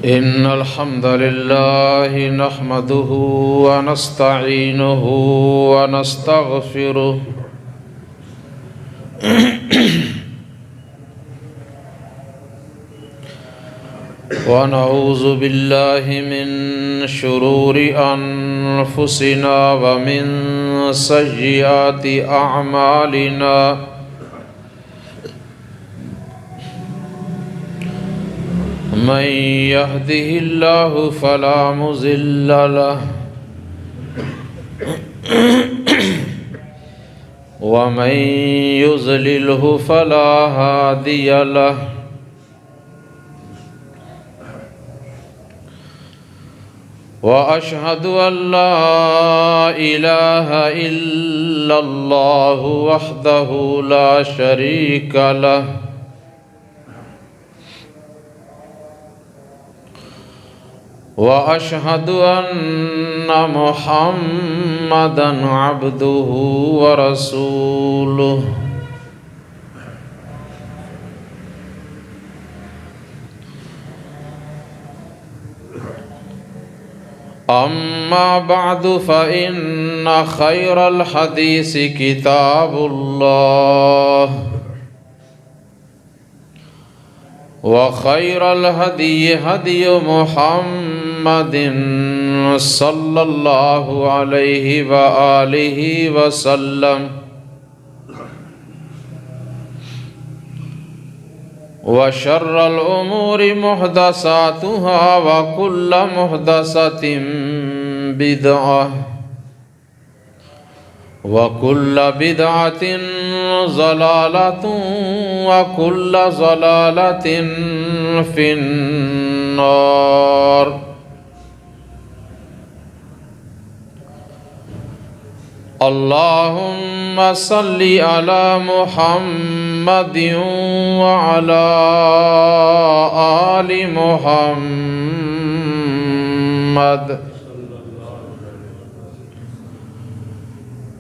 إن الحمد لله نحمده ونستعينه ونستغفره ونعوذ بالله من شرور أنفسنا ومن سيئات أعمالنا من يهده الله فلا مضل له ومن يضلله فلا هادي له وأشهد أن لا إله إلا الله وحده لا شريك له وأشهد أن محمدًا عبده ورسوله أما بعد فإن خير الحديث كتاب الله وخير الهدي هدي محمد صلى الله عليه وآله وسلم وشر الأمور محدثاتها وكل محدثة بدعة وكل بدعة ضلالة وكل ضلالة في النار اللهم صل على محمد وعلى آل محمد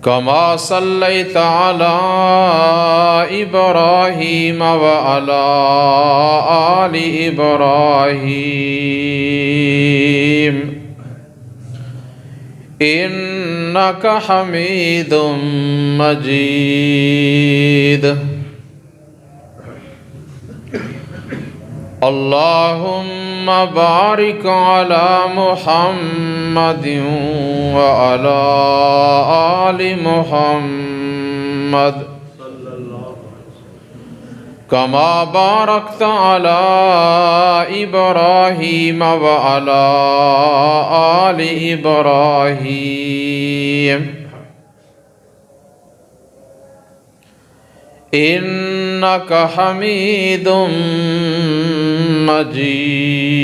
كما صليت على إبراهيم وعلى آل إبراهيم إنك حميد مجيد اللهم بارك على محمد وعلى آل محمد كما باركت على إبراهيم وعلى آل إبراهيم إنك حميد مجيد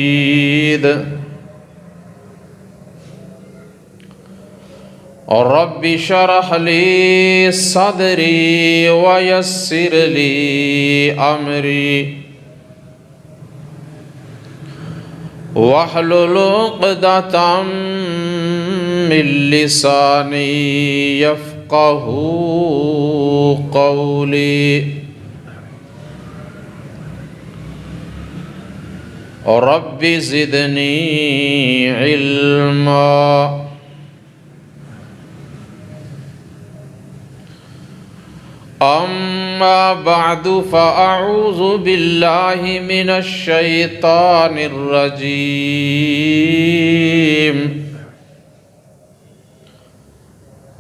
رب اشرح لي صدري ويسر لي أمري واحلل عقدة من لساني يفقه قولي رب زدني علما أما بعد فأعوذ بالله من الشيطان الرجيم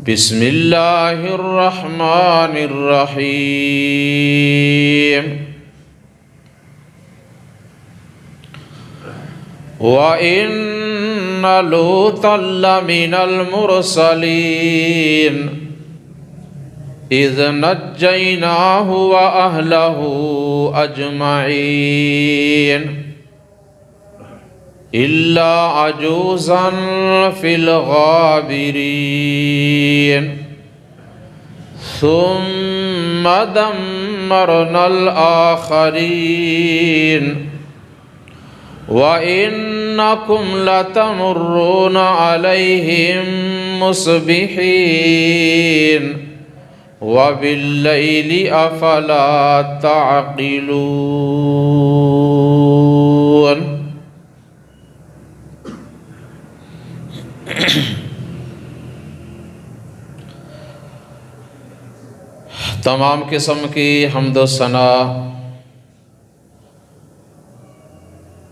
بسم الله الرحمن الرحيم وإن لوطا لمن المرسلين إذ نجيناه وأهله أجمعين إلا عجوزا في الغابرين ثم دمرنا الآخرين وإنكم لتمرون عليهم مصبحين وبالليل أفلا تعقلون تمام قسم کی حمد و ثنا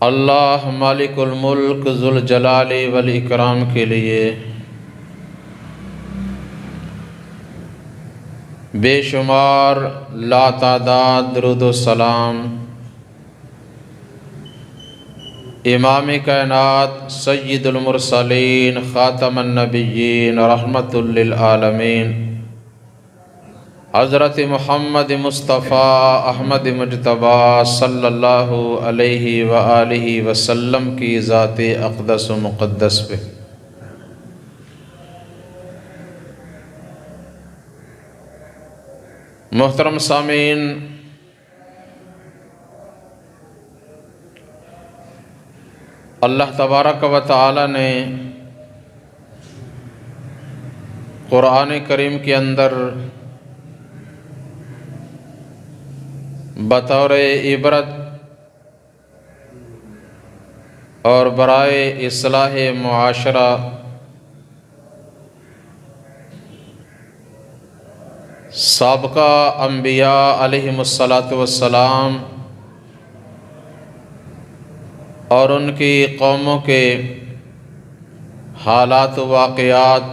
اللہ مالک الملک ذوالجلال والاکرام کے لیے بے شمار لا تعداد درود و سلام امام کائنات سید المرسلین خاتم النبیین رحمت للعالمین حضرت محمد مصطفیٰ احمد مجتبیٰ صلی اللہ علیہ وآلہ وسلم کی ذات اقدس و مقدس پہ محترم سامعین، اللہ تبارک و تعالی نے قرآن کریم کے اندر بطور عبرت اور برائے اصلاح معاشرہ سابقہ انبیاء علیہم الصلاۃ اور ان کی قوموں کے حالات و واقعات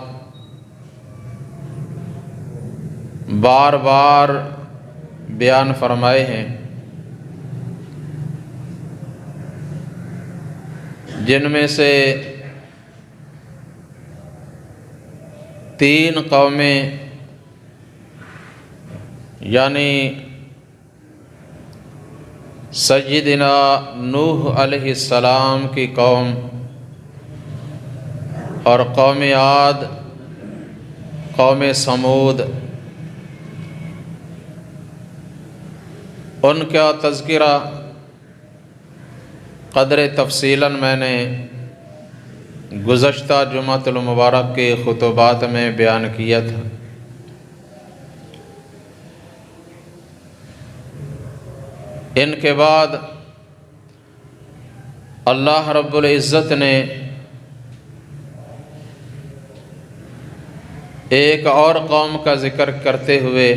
بار بار بیان فرمائے ہیں، جن میں سے 3 قومیں یعنی سیدنا نوح علیہ السلام کی قوم اور قوم عاد، قوم سمود، ان کا تذکرہ قدر تفصیلاً میں نے گزشتہ جمعۃ المبارک کے خطبات میں بیان کیا تھا۔ ان کے بعد اللہ رب العزت نے ایک اور قوم کا ذکر کرتے ہوئے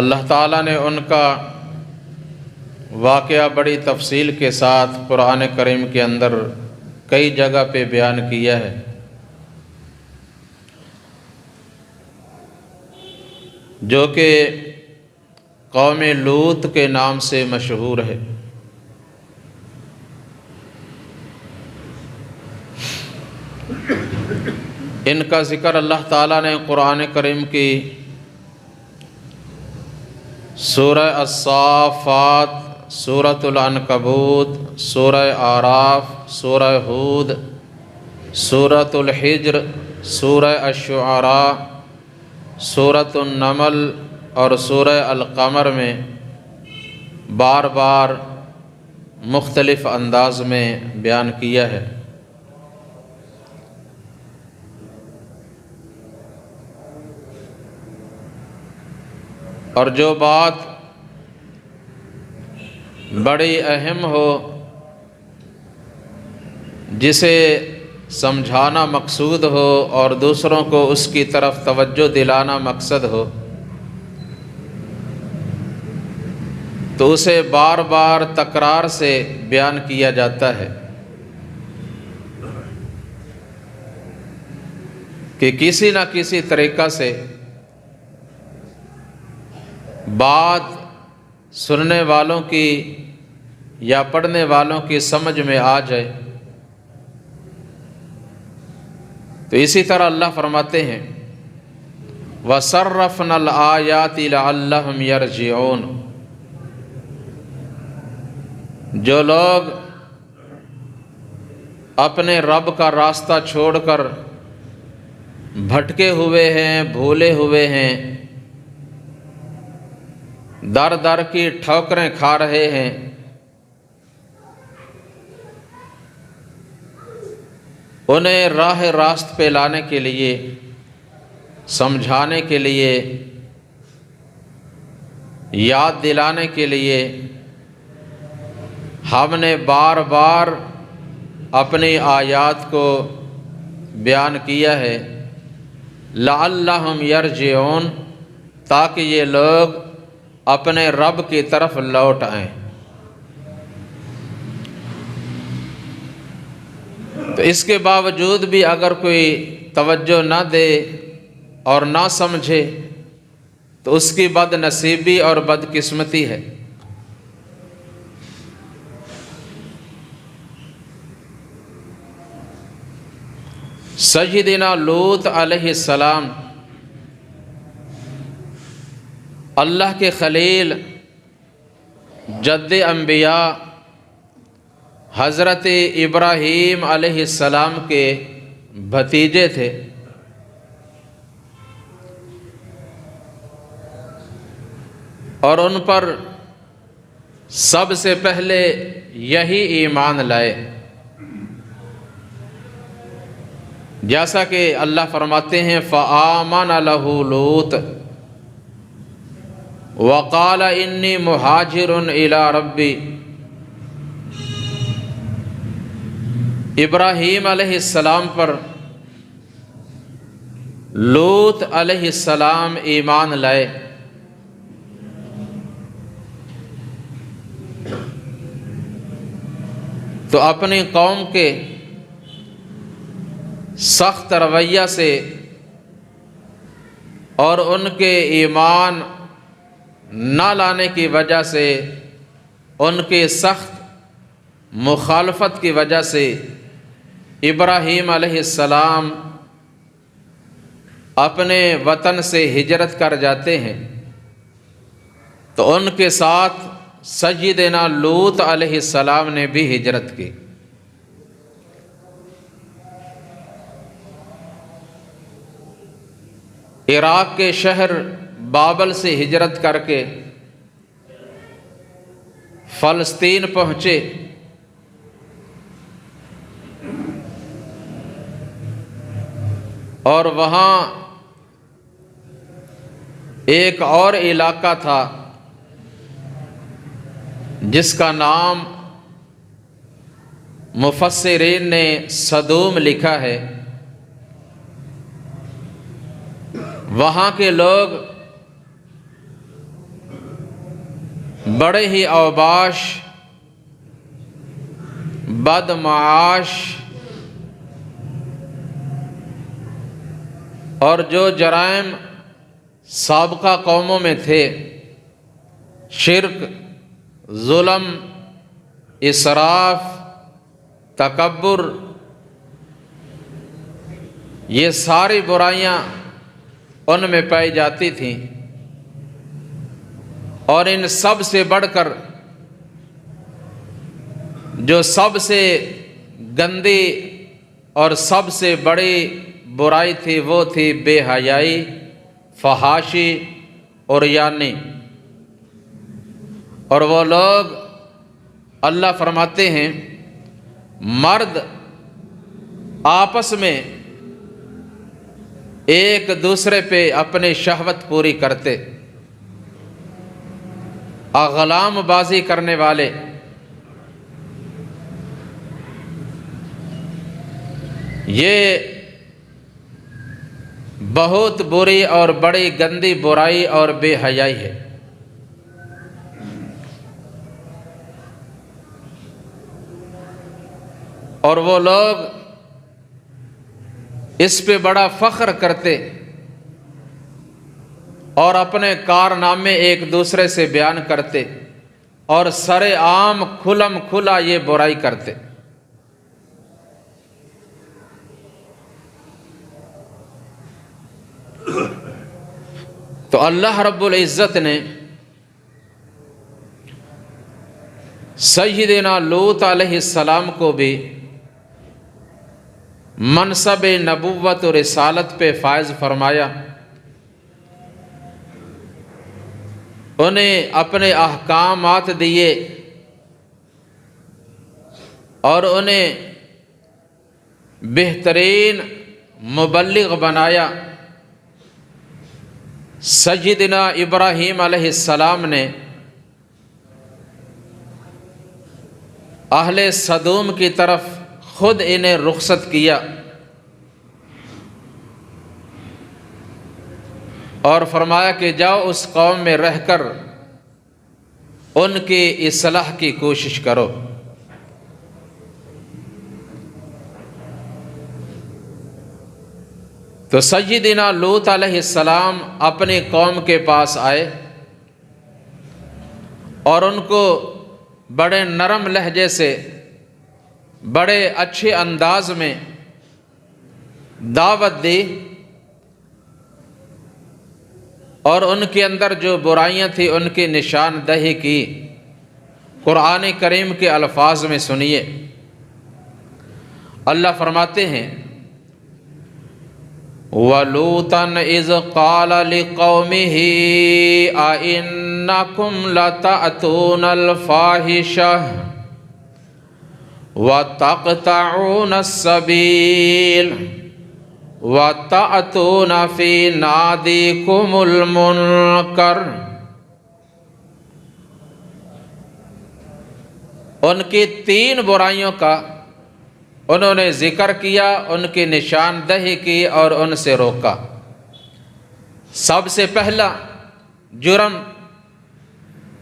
اللہ تعالیٰ نے ان کا واقعہ بڑی تفصیل کے ساتھ قرآن کریم کے اندر کئی جگہ پہ بیان کیا ہے، جو کہ قوم لوط کے نام سے مشہور ہے۔ ان کا ذکر اللہ تعالیٰ نے قرآن کریم کی سورہ الصافات، سورۃ العنکبوت، سورہ اعراف، سورہ ہود، سورۃ الحجر، سورہ الشعراء، سورۃ النمل اور سورہ القمر میں بار بار مختلف انداز میں بیان کیا ہے۔ اور جو بات بڑی اہم ہو، جسے سمجھانا مقصود ہو اور دوسروں کو اس کی طرف توجہ دلانا مقصد ہو، تو اسے بار بار تکرار سے بیان کیا جاتا ہے کہ کسی نہ کسی طریقہ سے بات سننے والوں کی یا پڑھنے والوں کی سمجھ میں آ جائے۔ تو اسی طرح اللہ فرماتے ہیں وَصَرَّفْنَا الْآيَاتِ لَعَلَّهُمْ يَرْجِعُونَ، جو لوگ اپنے رب کا راستہ چھوڑ کر بھٹکے ہوئے ہیں، بھولے ہوئے ہیں، در در کی ٹھوکریں کھا رہے ہیں، انہیں راہ راست پہ لانے کے لیے، سمجھانے کے لیے، یاد دلانے کے لیے ہم نے بار بار اپنی آیات کو بیان کیا ہے لعلہم یرجعون، تاکہ یہ لوگ اپنے رب کی طرف لوٹ آئیں۔ تو اس کے باوجود بھی اگر کوئی توجہ نہ دے اور نہ سمجھے تو اس کی بد نصیبی اور بدقسمتی ہے۔ سیدنا لوط علیہ السلام اللہ کے خلیل، جد انبیاء حضرت ابراہیم علیہ السلام کے بھتیجے تھے، اور ان پر سب سے پہلے یہی ایمان لائے، جیسا کہ اللہ فرماتے ہیں فآمن لہ لوط وقال انی مہاجر الی ربی۔ ابراہیم علیہ السلام پر لوط علیہ السلام ایمان لائے، تو اپنی قوم کے سخت رویہ سے اور ان کے ایمان نہ لانے کی وجہ سے، ان کے سخت مخالفت کی وجہ سے ابراہیم علیہ السلام اپنے وطن سے ہجرت کر جاتے ہیں، تو ان کے ساتھ سیدنا لوط علیہ السلام نے بھی ہجرت کی۔ عراق کے شہر بابل سے ہجرت کر کے فلسطین پہنچے، اور وہاں ایک اور علاقہ تھا جس کا نام مفسرین نے سدوم لکھا ہے۔ وہاں کے لوگ بڑے ہی اوباش، بدمعاش اور جو جرائم سابقہ قوموں میں تھے، شرک، ظلم، اسراف، تکبر، یہ ساری برائیاں ان میں پائی جاتی تھیں، اور ان سب سے بڑھ کر جو سب سے گندی اور سب سے بڑی برائی تھی وہ تھی بے حیائی، فحاشی اور عریانی۔ اور وہ لوگ، اللہ فرماتے ہیں، مرد آپس میں ایک دوسرے پہ اپنی شہوت پوری کرتے، اغلام بازی کرنے والے، یہ بہت بری اور بڑی گندی برائی اور بے حیائی ہے۔ اور وہ لوگ اس پہ بڑا فخر کرتے اور اپنے کارنامے ایک دوسرے سے بیان کرتے، اور سر عام کھلم کھلا یہ برائی کرتے۔ تو اللہ رب العزت نے سیدنا لوط علیہ السلام کو بھی منصب نبوت و رسالت پہ فائز فرمایا، انہیں اپنے احکامات دیے اور انہیں بہترین مبلغ بنایا۔ سیدنا ابراہیم علیہ السلام نے اہل سدوم کی طرف خود انہیں رخصت کیا، اور فرمایا کہ جاؤ اس قوم میں رہ کر ان کی اصلاح کی کوشش کرو۔ تو سیدنا لوط علیہ السلام اپنی قوم کے پاس آئے اور ان کو بڑے نرم لہجے سے، بڑے اچھے انداز میں دعوت دی، اور ان کے اندر جو برائیاں تھیں ان کی نشاندہی کی۔ قرآن کریم کے الفاظ میں سنیے، اللہ فرماتے ہیں وَلُوطًا إِذْ قَالَ لِقَوْمِهِ أَإِنَّكُمْ لَتَأْتُونَ الْفَاحِشَةَ وَتَقْطَعُونَ السَّبِيلَ وَتَأْتُونَ فِي نَادِيكُمُ الْمُنكَرَ۔ ان کی 3 برائیوں کا انہوں نے ذکر کیا، ان کی نشاندہی کی اور ان سے روکا۔ سب سے پہلا جرم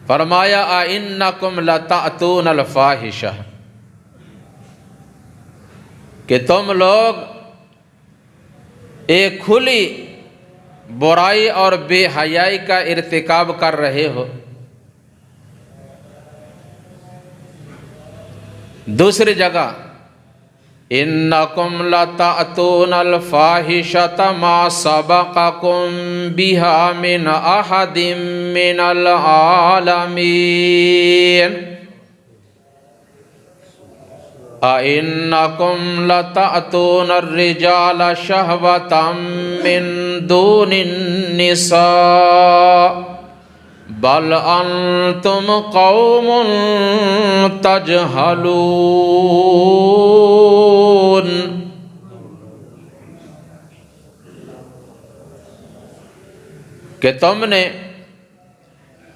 فرمایا اَإِنَّكُمْ لَتَأْتُونَ الْفَاحِشَةَ، کہ تم لوگ ایک کھلی برائی اور بے حیائی کا ارتکاب کر رہے ہو۔ دوسری جگہ اِنَّكُمْ لَتَأْتُونَ الْفَاحِشَةَ مَا سَبَقَكُمْ بِهَا مِنْ أَحَدٍ مِّنَ الْعَالَمِينَ أَإِنَّكُمْ لَتَأْتُونَ الرِّجَالَ شَهْوَةً مِّن دُونِ النِّسَاءِ بَلْ أَنْتُمْ قَوْمٌ تَجْهَلُونَ۔ کہ تم نے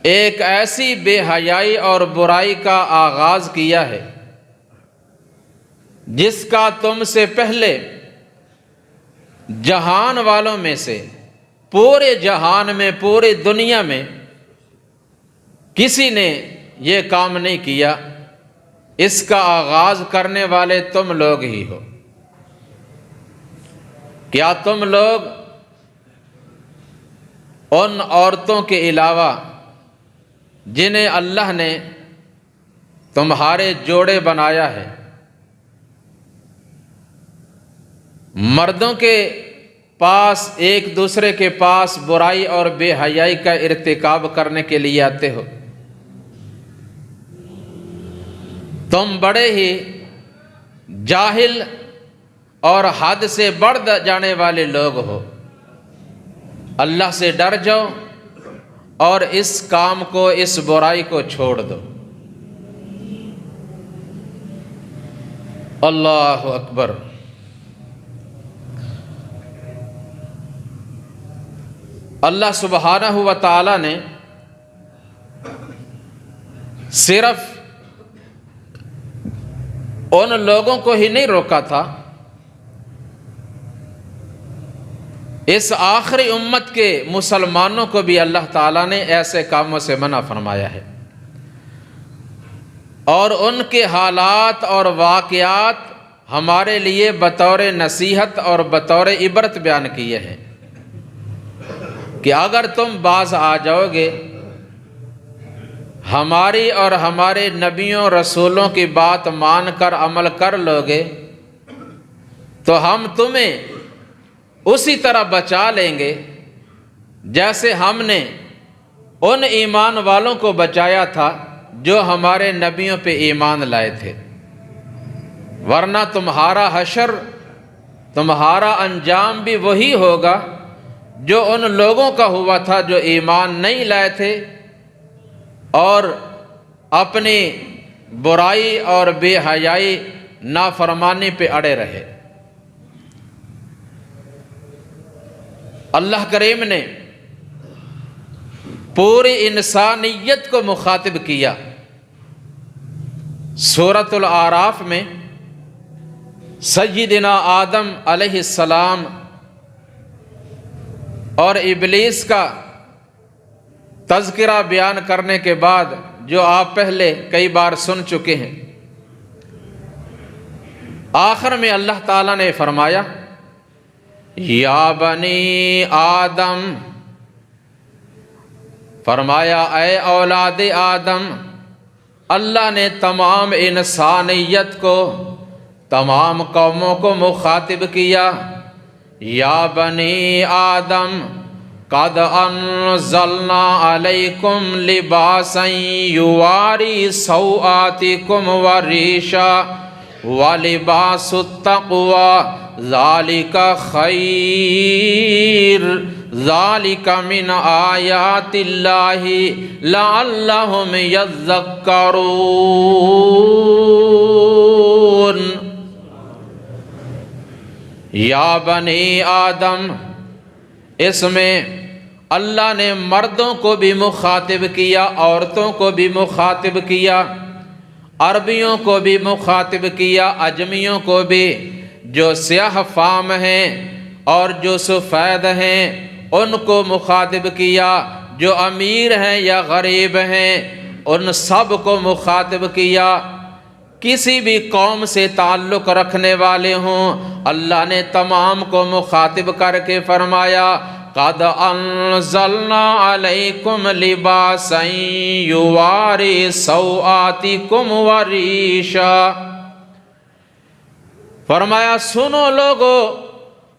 ایک ایسی بے حیائی اور برائی کا آغاز کیا ہے جس کا تم سے پہلے جہان والوں میں سے، پورے جہان میں، پوری دنیا میں کسی نے یہ کام نہیں کیا۔ اس کا آغاز کرنے والے تم لوگ ہی ہو۔ کیا تم لوگ ان عورتوں کے علاوہ جنہیں اللہ نے تمہارے جوڑے بنایا ہے، مردوں کے پاس، ایک دوسرے کے پاس برائی اور بے حیائی کا ارتکاب کرنے کے لیے آتے ہو؟ تم بڑے ہی جاہل اور حد سے بڑھ جانے والے لوگ ہو۔ اللہ سے ڈر جاؤ اور اس کام کو، اس برائی کو چھوڑ دو۔ اللہ اکبر۔ اللہ سبحانہ و تعالی نے صرف ان لوگوں کو ہی نہیں روکا تھا، اس آخری امت کے مسلمانوں کو بھی اللہ تعالیٰ نے ایسے کاموں سے منع فرمایا ہے، اور ان کے حالات اور واقعات ہمارے لیے بطور نصیحت اور بطور عبرت بیان کیے ہیں کہ اگر تم باز آ جاؤ گے، ہماری اور ہمارے نبیوں رسولوں کی بات مان کر عمل کر لو گے تو ہم تمہیں اسی طرح بچا لیں گے جیسے ہم نے ان ایمان والوں کو بچایا تھا جو ہمارے نبیوں پہ ایمان لائے تھے، ورنہ تمہارا حشر، تمہارا انجام بھی وہی ہوگا جو ان لوگوں کا ہوا تھا جو ایمان نہیں لائے تھے اور اپنی برائی اور بے حیائی نافرمانی پہ اڑے رہے۔ اللہ کریم نے پوری انسانیت کو مخاطب کیا۔ سورۃ الاعراف میں سیدنا آدم علیہ السلام اور ابلیس کا تذکرہ بیان کرنے کے بعد جو آپ پہلے کئی بار سن چکے ہیں، آخر میں اللہ تعالیٰ نے فرمایا یا بنی آدم، فرمایا اے اولاد آدم۔ اللہ نے تمام انسانیت کو، تمام قوموں کو مخاطب کیا، یا بنی آدم قد انزلنا علیکم لباسا یواری سوآتکم وریشا ولباس التقوی ذالک خیر ذالک من آیات اللہ لعلہم یذکرون۔ یا بنی آدم، اس میں اللہ نے مردوں کو بھی مخاطب کیا، عورتوں کو بھی مخاطب کیا، عربیوں کو بھی مخاطب کیا، اجمیوں کو بھی، جو سیاہ فام ہیں اور جو سفید ہیں ان کو مخاطب کیا، جو امیر ہیں یا غریب ہیں ان سب کو مخاطب کیا، کسی بھی قوم سے تعلق رکھنے والے ہوں اللہ نے تمام کو مخاطب کر کے فرمایا قد انزلنا علیکم لباسا یواری سوآتکم وریشا۔ فرمایا سنو لوگو،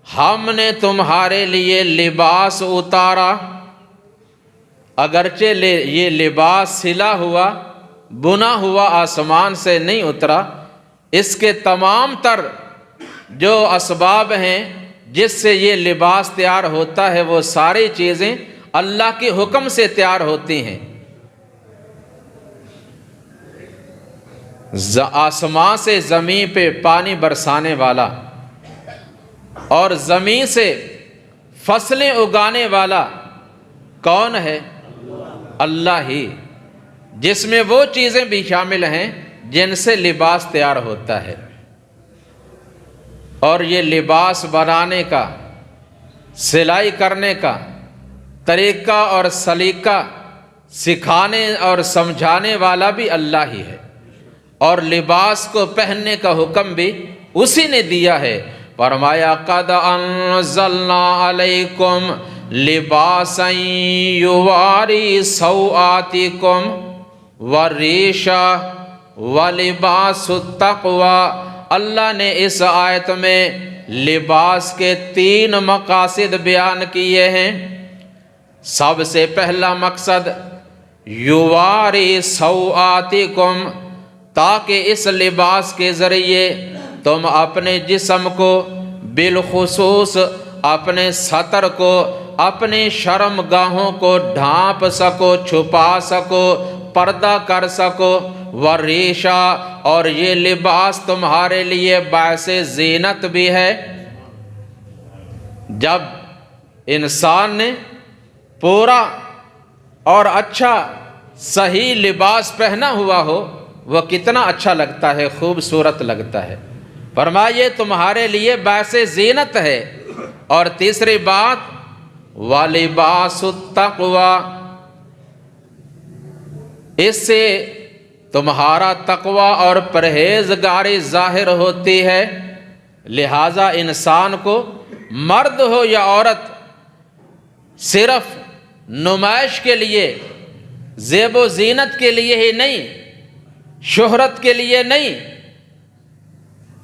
ہم نے تمہارے لیے لباس اتارا، اگرچہ یہ لباس سلا ہوا بنا ہوا آسمان سے نہیں اترا، اس کے تمام تر جو اسباب ہیں جس سے یہ لباس تیار ہوتا ہے وہ ساری چیزیں اللہ کے حکم سے تیار ہوتی ہیں۔ آسمان سے زمین پہ پانی برسانے والا اور زمین سے فصلیں اگانے والا کون ہے؟ اللہ ہی، جس میں وہ چیزیں بھی شامل ہیں جن سے لباس تیار ہوتا ہے۔ اور یہ لباس بنانے کا، سلائی کرنے کا طریقہ اور سلیقہ سکھانے اور سمجھانے والا بھی اللہ ہی ہے، اور لباس کو پہننے کا حکم بھی اسی نے دیا ہے۔ فرمایا قد انزلنا علیکم لباسا یواری سوآتکم وریشا ولباس التقوی۔ اللہ نے اس آیت میں لباس کے 3 مقاصد بیان کیے ہیں۔ سب سے پہلا مقصد یواری سوآتکم، تاکہ اس لباس کے ذریعے تم اپنے جسم کو، بالخصوص اپنے سطر کو، اپنے شرم گاہوں کو ڈھانپ سکو، چھپا سکو، پردہ کر سکو۔ وریشا، اور یہ لباس تمہارے لیے باعث زینت بھی ہے۔ جب انسان نے پورا اور اچھا صحیح لباس پہنا ہوا ہو وہ کتنا اچھا لگتا ہے، خوبصورت لگتا ہے۔ فرمایا یہ تمہارے لیے باعث زینت ہے۔ اور تیسری بات وَلِبَاسُ التَّقْوَى، اس سے تمہارا تقوی اور پرہیزگاری ظاہر ہوتی ہے۔ لہٰذا انسان کو، مرد ہو یا عورت، صرف نمائش کے لیے، زیب و زینت کے لیے ہی نہیں، شہرت کے لیے نہیں،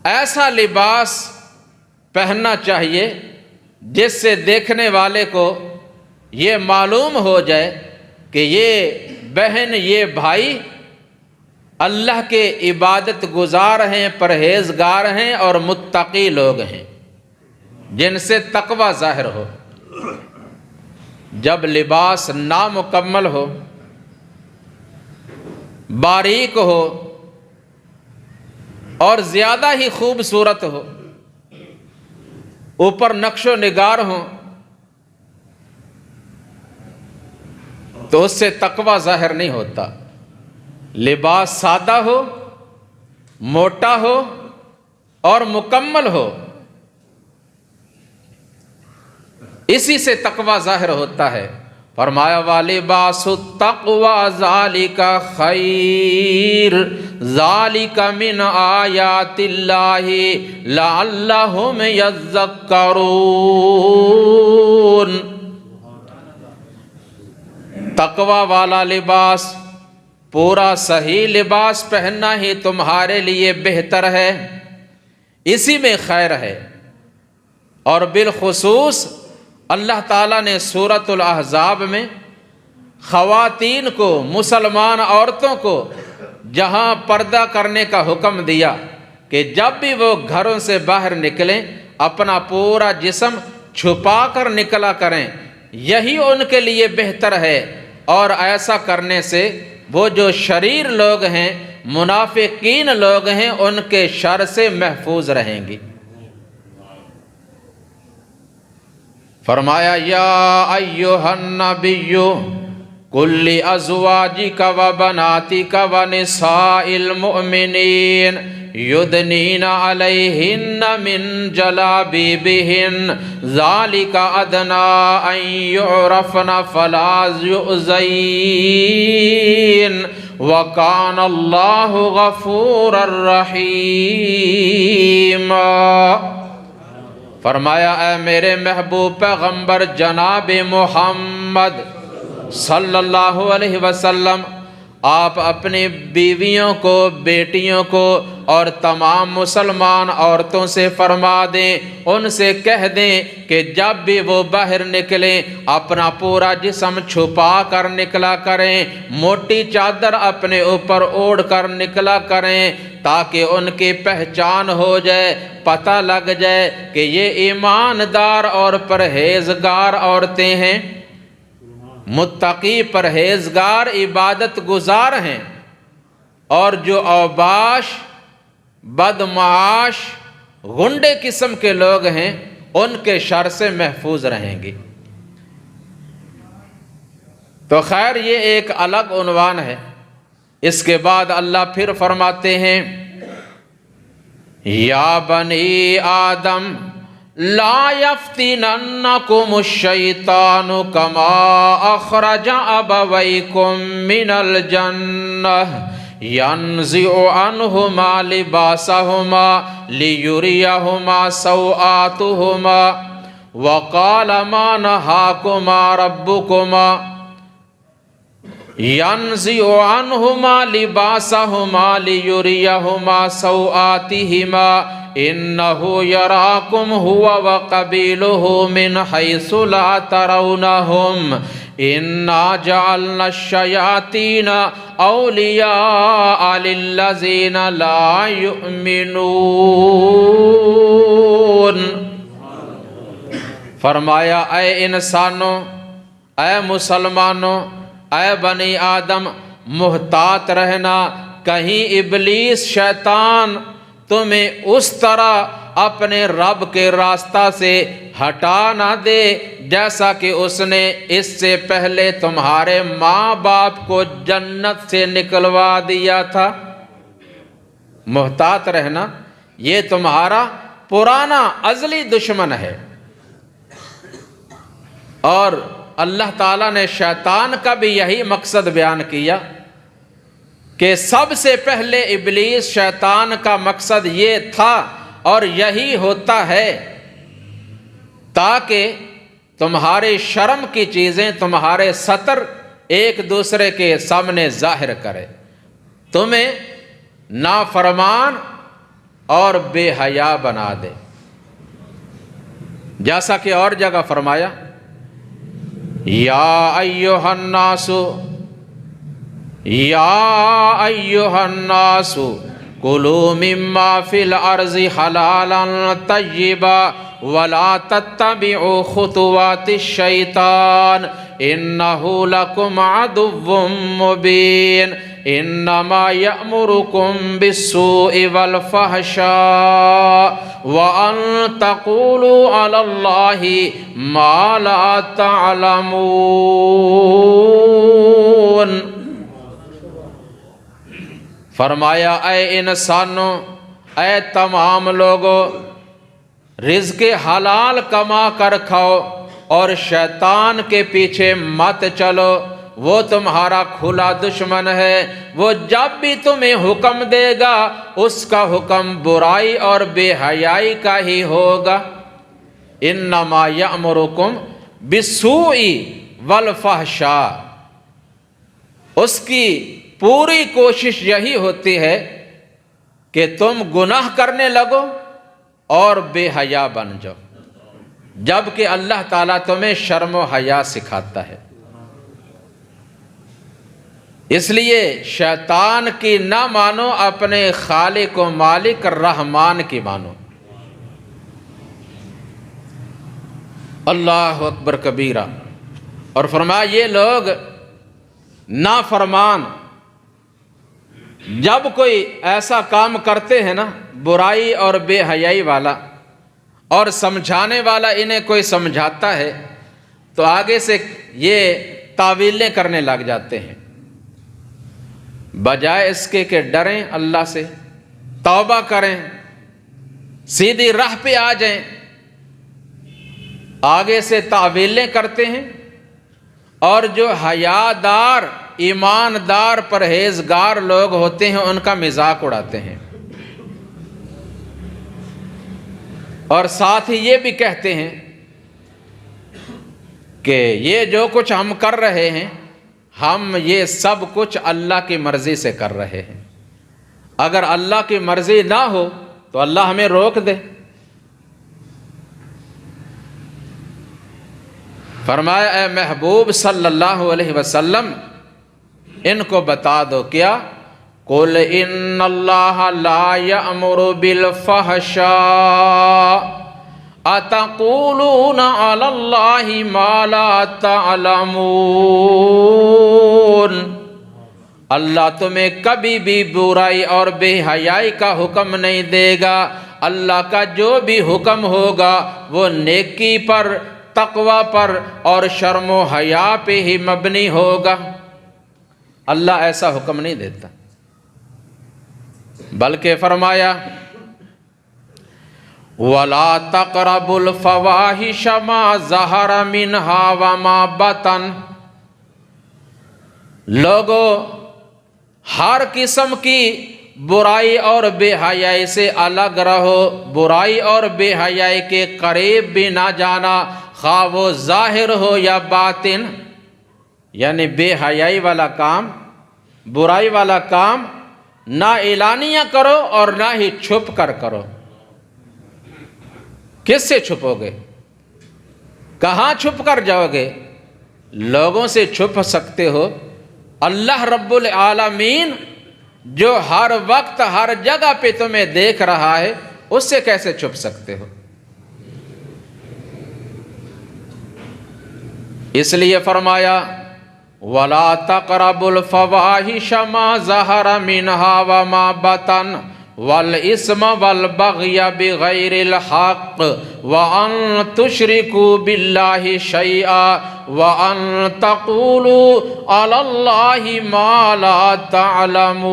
ایسا لباس پہننا چاہیے جس سے دیکھنے والے کو یہ معلوم ہو جائے کہ یہ بہن، یہ بھائی اللہ کے عبادت گزار ہیں، پرہیزگار ہیں اور متقی لوگ ہیں، جن سے تقوی ظاہر ہو۔ جب لباس نامکمل ہو، باریک ہو اور زیادہ ہی خوبصورت ہو، اوپر نقش و نگار ہوں، تو اس سے تقوی ظاہر نہیں ہوتا۔ لباس سادہ ہو، موٹا ہو اور مکمل ہو، اسی سے تقوی ظاہر ہوتا ہے۔ فرمایا وَلِبَاسُ التَّقْوَىٰ ذَلِكَ خَيْرٌ ذَلِكَ مِنْ آيَاتِ اللَّهِ لَعَلَّهُمْ يَذَّكَّرُونَ۔ تقوی والا لباس، پورا صحیح لباس پہننا ہی تمہارے لیے بہتر ہے، اسی میں خیر ہے۔ اور بالخصوص اللہ تعالیٰ نے سورۃ الاحزاب میں خواتین کو، مسلمان عورتوں کو جہاں پردہ کرنے کا حکم دیا کہ جب بھی وہ گھروں سے باہر نکلیں اپنا پورا جسم چھپا کر نکلا کریں، یہی ان کے لیے بہتر ہے، اور ایسا کرنے سے وہ جو شریر لوگ ہیں، منافقین لوگ ہیں، ان کے شر سے محفوظ رہیں گی۔ فرمایا یا ایھا النبی قل لازواجک وبناتک ونساء المؤمنین یدنین علیہن من جلابیبہن ذالک ادنی ان یعرفن فلا یؤذین وکان اللہ غفورا رحیما۔ فرمایا اے میرے محبوب پیغمبر جناب محمد صلی اللہ علیہ وسلم، آپ اپنی بیویوں کو، بیٹیوں کو اور تمام مسلمان عورتوں سے فرما دیں، ان سے کہہ دیں کہ جب بھی وہ باہر نکلیں اپنا پورا جسم چھپا کر نکلا کریں، موٹی چادر اپنے اوپر اوڑھ کر نکلا کریں، تاکہ ان کی پہچان ہو جائے، پتہ لگ جائے کہ یہ ایماندار اور پرہیزگار عورتیں ہیں، متقی پرہیزگار عبادت گزار ہیں، اور جو اوباش، بدمعاش، غنڈے قسم کے لوگ ہیں ان کے شر سے محفوظ رہیں گی۔ تو خیر یہ ایک الگ عنوان ہے۔ اس کے بعد اللہ پھر فرماتے ہیں یا بنی آدم لا یفتننکم الشیطان کما اخرج ابویکم من الجنہ ینزع عنہما لباسہما لیریہما سوآتہما وقال ما نہاکما ربکما ينزع عنهما لباسهما ليريهما سوآتهما إنه يراكم هو وقبيله من حيث لا ترونهم إنا جعلنا الشياطين أولياء للذين لا يؤمنون۔ فرمایا اے انسانوں، اے مسلمانوں، اے بنی آدم، محتاط رہنا کہیں ابلیس شیطان تمہیں اس طرح اپنے رب کے راستہ سے ہٹا نہ دے جیسا کہ اس نے اس سے پہلے تمہارے ماں باپ کو جنت سے نکلوا دیا تھا۔ محتاط رہنا، یہ تمہارا پرانا ازلی دشمن ہے۔ اور اللہ تعالیٰ نے شیطان کا بھی یہی مقصد بیان کیا کہ سب سے پہلے ابلیس شیطان کا مقصد یہ تھا اور یہی ہوتا ہے تاکہ تمہارے شرم کی چیزیں، تمہارے ستر ایک دوسرے کے سامنے ظاہر کرے، تمہیں نافرمان اور بے حیا بنا دے۔ جیسا کہ اور جگہ فرمایا یا ایھا الناس کلوا مما فی الارض حلالا طیبا ولا تتبعوا خطوات الشیطان انہ لکم عدو مبین انما یأمرکم بالسوء والفحشاء وان تقولوا علی اللہ ما لا تعلمون۔ فرمایا اے انسانوں، اے تمام لوگوں، رزق حلال کما کر کھاؤ اور شیطان کے پیچھے مت چلو، وہ تمہارا کھلا دشمن ہے، وہ جب بھی تمہیں حکم دے گا اس کا حکم برائی اور بے حیائی کا ہی ہوگا۔ انما یأمرکم بالسوء والفحشاء، اس کی پوری کوشش یہی ہوتی ہے کہ تم گناہ کرنے لگو اور بے حیا بن جاؤ، جبکہ اللہ تعالیٰ تمہیں شرم و حیا سکھاتا ہے۔ اس لیے شیطان کی نہ مانو، اپنے خالق و مالک رحمان کی مانو۔ اللہ اکبر کبیرہ۔ اور فرمایا یہ لوگ نافرمان جب کوئی ایسا کام کرتے ہیں نا، برائی اور بے حیائی والا، اور سمجھانے والا انہیں کوئی سمجھاتا ہے تو آگے سے یہ تعویلیں کرنے لگ جاتے ہیں، بجائے اس کے کہ ڈریں اللہ سے، توبہ کریں، سیدھی راہ پہ آ جائیں، آگے سے تعویلیں کرتے ہیں، اور جو حیادار، ایماندار، پرہیزگار لوگ ہوتے ہیں ان کا مذاق اڑاتے ہیں، اور ساتھ ہی یہ بھی کہتے ہیں کہ یہ جو کچھ ہم کر رہے ہیں، ہم یہ سب کچھ اللہ کی مرضی سے کر رہے ہیں، اگر اللہ کی مرضی نہ ہو تو اللہ ہمیں روک دے۔ فرمایا اے محبوب صلی اللہ علیہ وسلم ان کو بتا دو، کیا؟ قُلْ إِنَّ اللَّهَ لَا يَأْمُرُ بِالْفَحْشَاءِ أَتَقُولُونَ عَلَى اللَّهِ مَا لَا تَعْلَمُونَ۔ اللہ تمہیں کبھی بھی برائی اور بے حیائی کا حکم نہیں دے گا، اللہ کا جو بھی حکم ہوگا وہ نیکی پر، تقوی پر اور شرم و حیا پہ ہی مبنی ہوگا۔ اللہ ایسا حکم نہیں دیتا، بلکہ فرمایا وَلَا تَقْرَبُوا الْفَوَاحِشَ مَا ظَهَرَ مِنْهَا وَمَا بَطَنَ۔ لوگو ہر قسم کی برائی اور بے حیائی سے الگ رہو، برائی اور بے حیائی کے قریب بھی نہ جانا، خواہ وہ ظاہر ہو یا باطن۔ یعنی بے حیائی والا کام، برائی والا کام نہ اعلانیہ کرو اور نہ ہی چھپ کر کرو۔ کس سے چھپو گے؟ کہاں چھپ کر جاؤ گے؟ لوگوں سے چھپ سکتے ہو، اللہ رب العالمین جو ہر وقت ہر جگہ پہ تمہیں دیکھ رہا ہے، اس سے کیسے چھپ سکتے ہو؟ اس لیے فرمایا وَلَا تَقْرَبُوا الْفَوَاحِشَ مَا ظَهَرَ مِنْهَا وَمَا بَطَنَ وَالْإِثْمَ وَالْبَغْيَ بِغَيْرِ الْحَقِّ وَأَن تُشْرِكُوا بِاللَّهِ شَيْئًا وَأَن تَقُولُوا عَلَى اللَّهِ مَا لَا تَعْلَمُونَ۔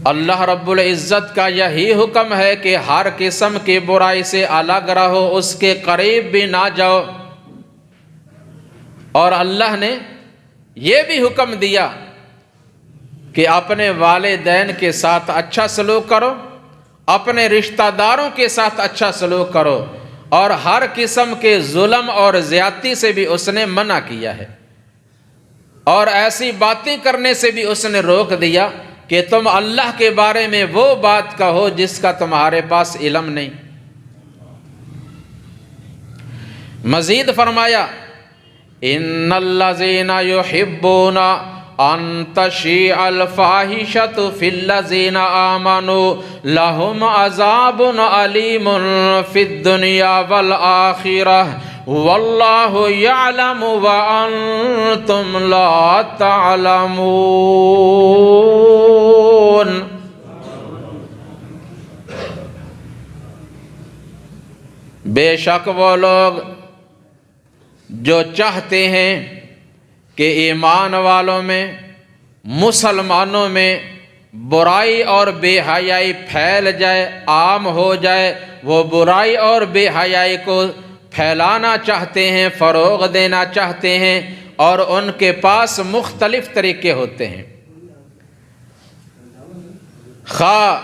اللہ رب العزت کا یہی حکم ہے کہ ہر قسم کی برائی سے الگ رہو، اس کے قریب بھی نہ جاؤ۔ اور اللہ نے یہ بھی حکم دیا کہ اپنے والدین کے ساتھ اچھا سلوک کرو، اپنے رشتہ داروں کے ساتھ اچھا سلوک کرو، اور ہر قسم کے ظلم اور زیادتی سے بھی اس نے منع کیا ہے، اور ایسی باتیں کرنے سے بھی اس نے روک دیا کہ تم اللہ کے بارے میں وہ بات کہو جس کا تمہارے پاس علم نہیں۔ مزید فرمایا ان الذین یحبون ان تشیع الفاحشۃ فی الذین آمنوا لهم عذاب علیم فی الدنیا والآخرہ واللہ یعلم وانتم لا تعلمون۔ بے شک وہ لوگ جو چاہتے ہیں کہ ایمان والوں میں، مسلمانوں میں برائی اور بے حیائی پھیل جائے، عام ہو جائے، وہ برائی اور بے حیائی کو پھیلانا چاہتے ہیں، فروغ دینا چاہتے ہیں، اور ان کے پاس مختلف طریقے ہوتے ہیں، خواہ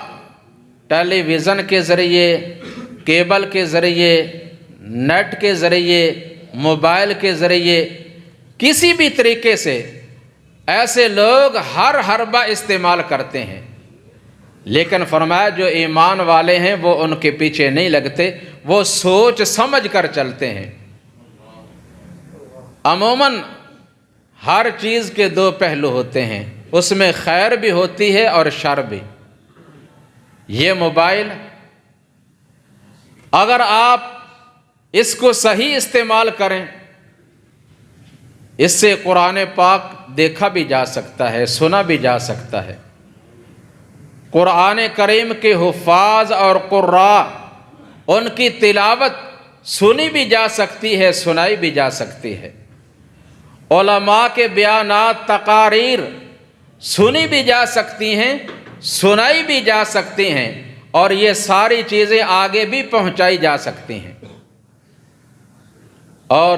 ٹیلی ویژن کے ذریعے، کیبل کے ذریعے، نیٹ کے ذریعے، موبائل کے ذریعے، کسی بھی طریقے سے ایسے لوگ ہر حربہ استعمال کرتے ہیں، لیکن فرمایا جو ایمان والے ہیں وہ ان کے پیچھے نہیں لگتے، وہ سوچ سمجھ کر چلتے ہیں۔ عموماً ہر چیز کے دو پہلو ہوتے ہیں، اس میں خیر بھی ہوتی ہے اور شر بھی۔ یہ موبائل اگر آپ اس کو صحیح استعمال کریں، اس سے قرآن پاک دیکھا بھی جا سکتا ہے، سنا بھی جا سکتا ہے، قرآن کریم کے حفاظ اور قراء ان کی تلاوت سنی بھی جا سکتی ہے، سنائی بھی جا سکتی ہے، علماء کے بیانات، تقاریر سنی بھی جا سکتی ہیں، سنائی بھی جا سکتی ہیں، اور یہ ساری چیزیں آگے بھی پہنچائی جا سکتی ہیں۔ اور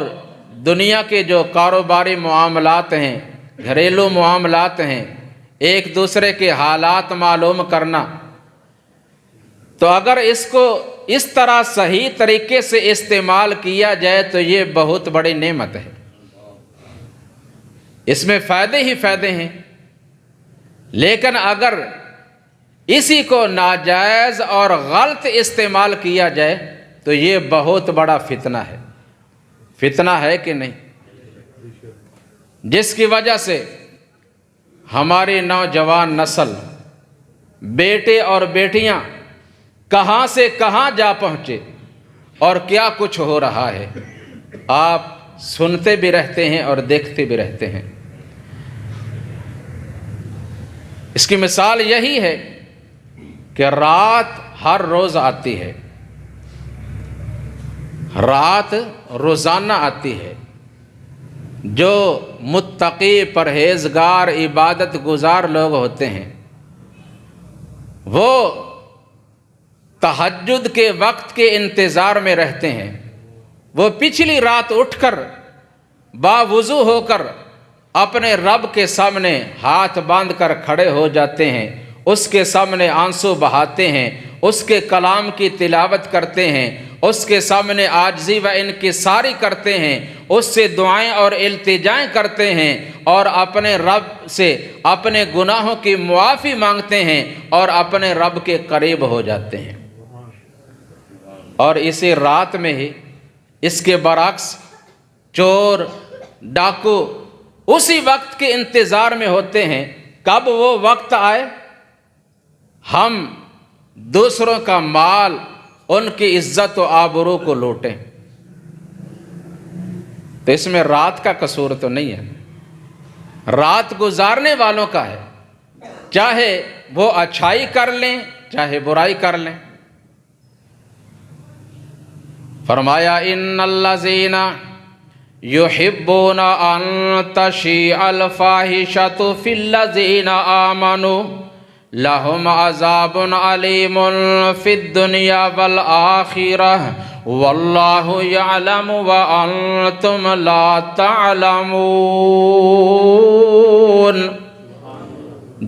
دنیا کے جو کاروباری معاملات ہیں، گھریلو معاملات ہیں، ایک دوسرے کے حالات معلوم کرنا، تو اگر اس کو اس طرح صحیح طریقے سے استعمال کیا جائے تو یہ بہت بڑی نعمت ہے، اس میں فائدے ہی فائدے ہیں۔ لیکن اگر اسی کو ناجائز اور غلط استعمال کیا جائے تو یہ بہت بڑا فتنہ ہے، فتنہ ہے کہ نہیں، جس کی وجہ سے ہماری نوجوان نسل، بیٹے اور بیٹیاں کہاں سے کہاں جا پہنچے اور کیا کچھ ہو رہا ہے، آپ سنتے بھی رہتے ہیں اور دیکھتے بھی رہتے ہیں۔ اس کی مثال یہی ہے کہ رات ہر روز آتی ہے، رات روزانہ آتی ہے، جو متقی، پرہیزگار، عبادت گزار لوگ ہوتے ہیں وہ تہجد کے وقت کے انتظار میں رہتے ہیں، وہ پچھلی رات اٹھ کر باوضو ہو کر اپنے رب کے سامنے ہاتھ باندھ کر کھڑے ہو جاتے ہیں، اس کے سامنے آنسو بہاتے ہیں، اس کے کلام کی تلاوت کرتے ہیں، اس کے سامنے عاجزی و انکساری کرتے ہیں، اس سے دعائیں اور التجائیں کرتے ہیں، اور اپنے رب سے اپنے گناہوں کی معافی مانگتے ہیں اور اپنے رب کے قریب ہو جاتے ہیں۔ اور اسی رات میں ہی اس کے برعکس چور، ڈاکو اسی وقت کے انتظار میں ہوتے ہیں، کب وہ وقت آئے ہم دوسروں کا مال، ان کی عزت و آبرو کو لوٹیں۔ تو اس میں رات کا قصور تو نہیں ہے، رات گزارنے والوں کا ہے، چاہے وہ اچھائی کر لیں چاہے برائی کر لیں۔ فرمایا ان الذین یحبون ان تشیع الفاحشۃ فی الذین آمنوا لہم عذاب علیم فی الدنیا والآخرہ واللہ یعلم وانتم لا تعلمون۔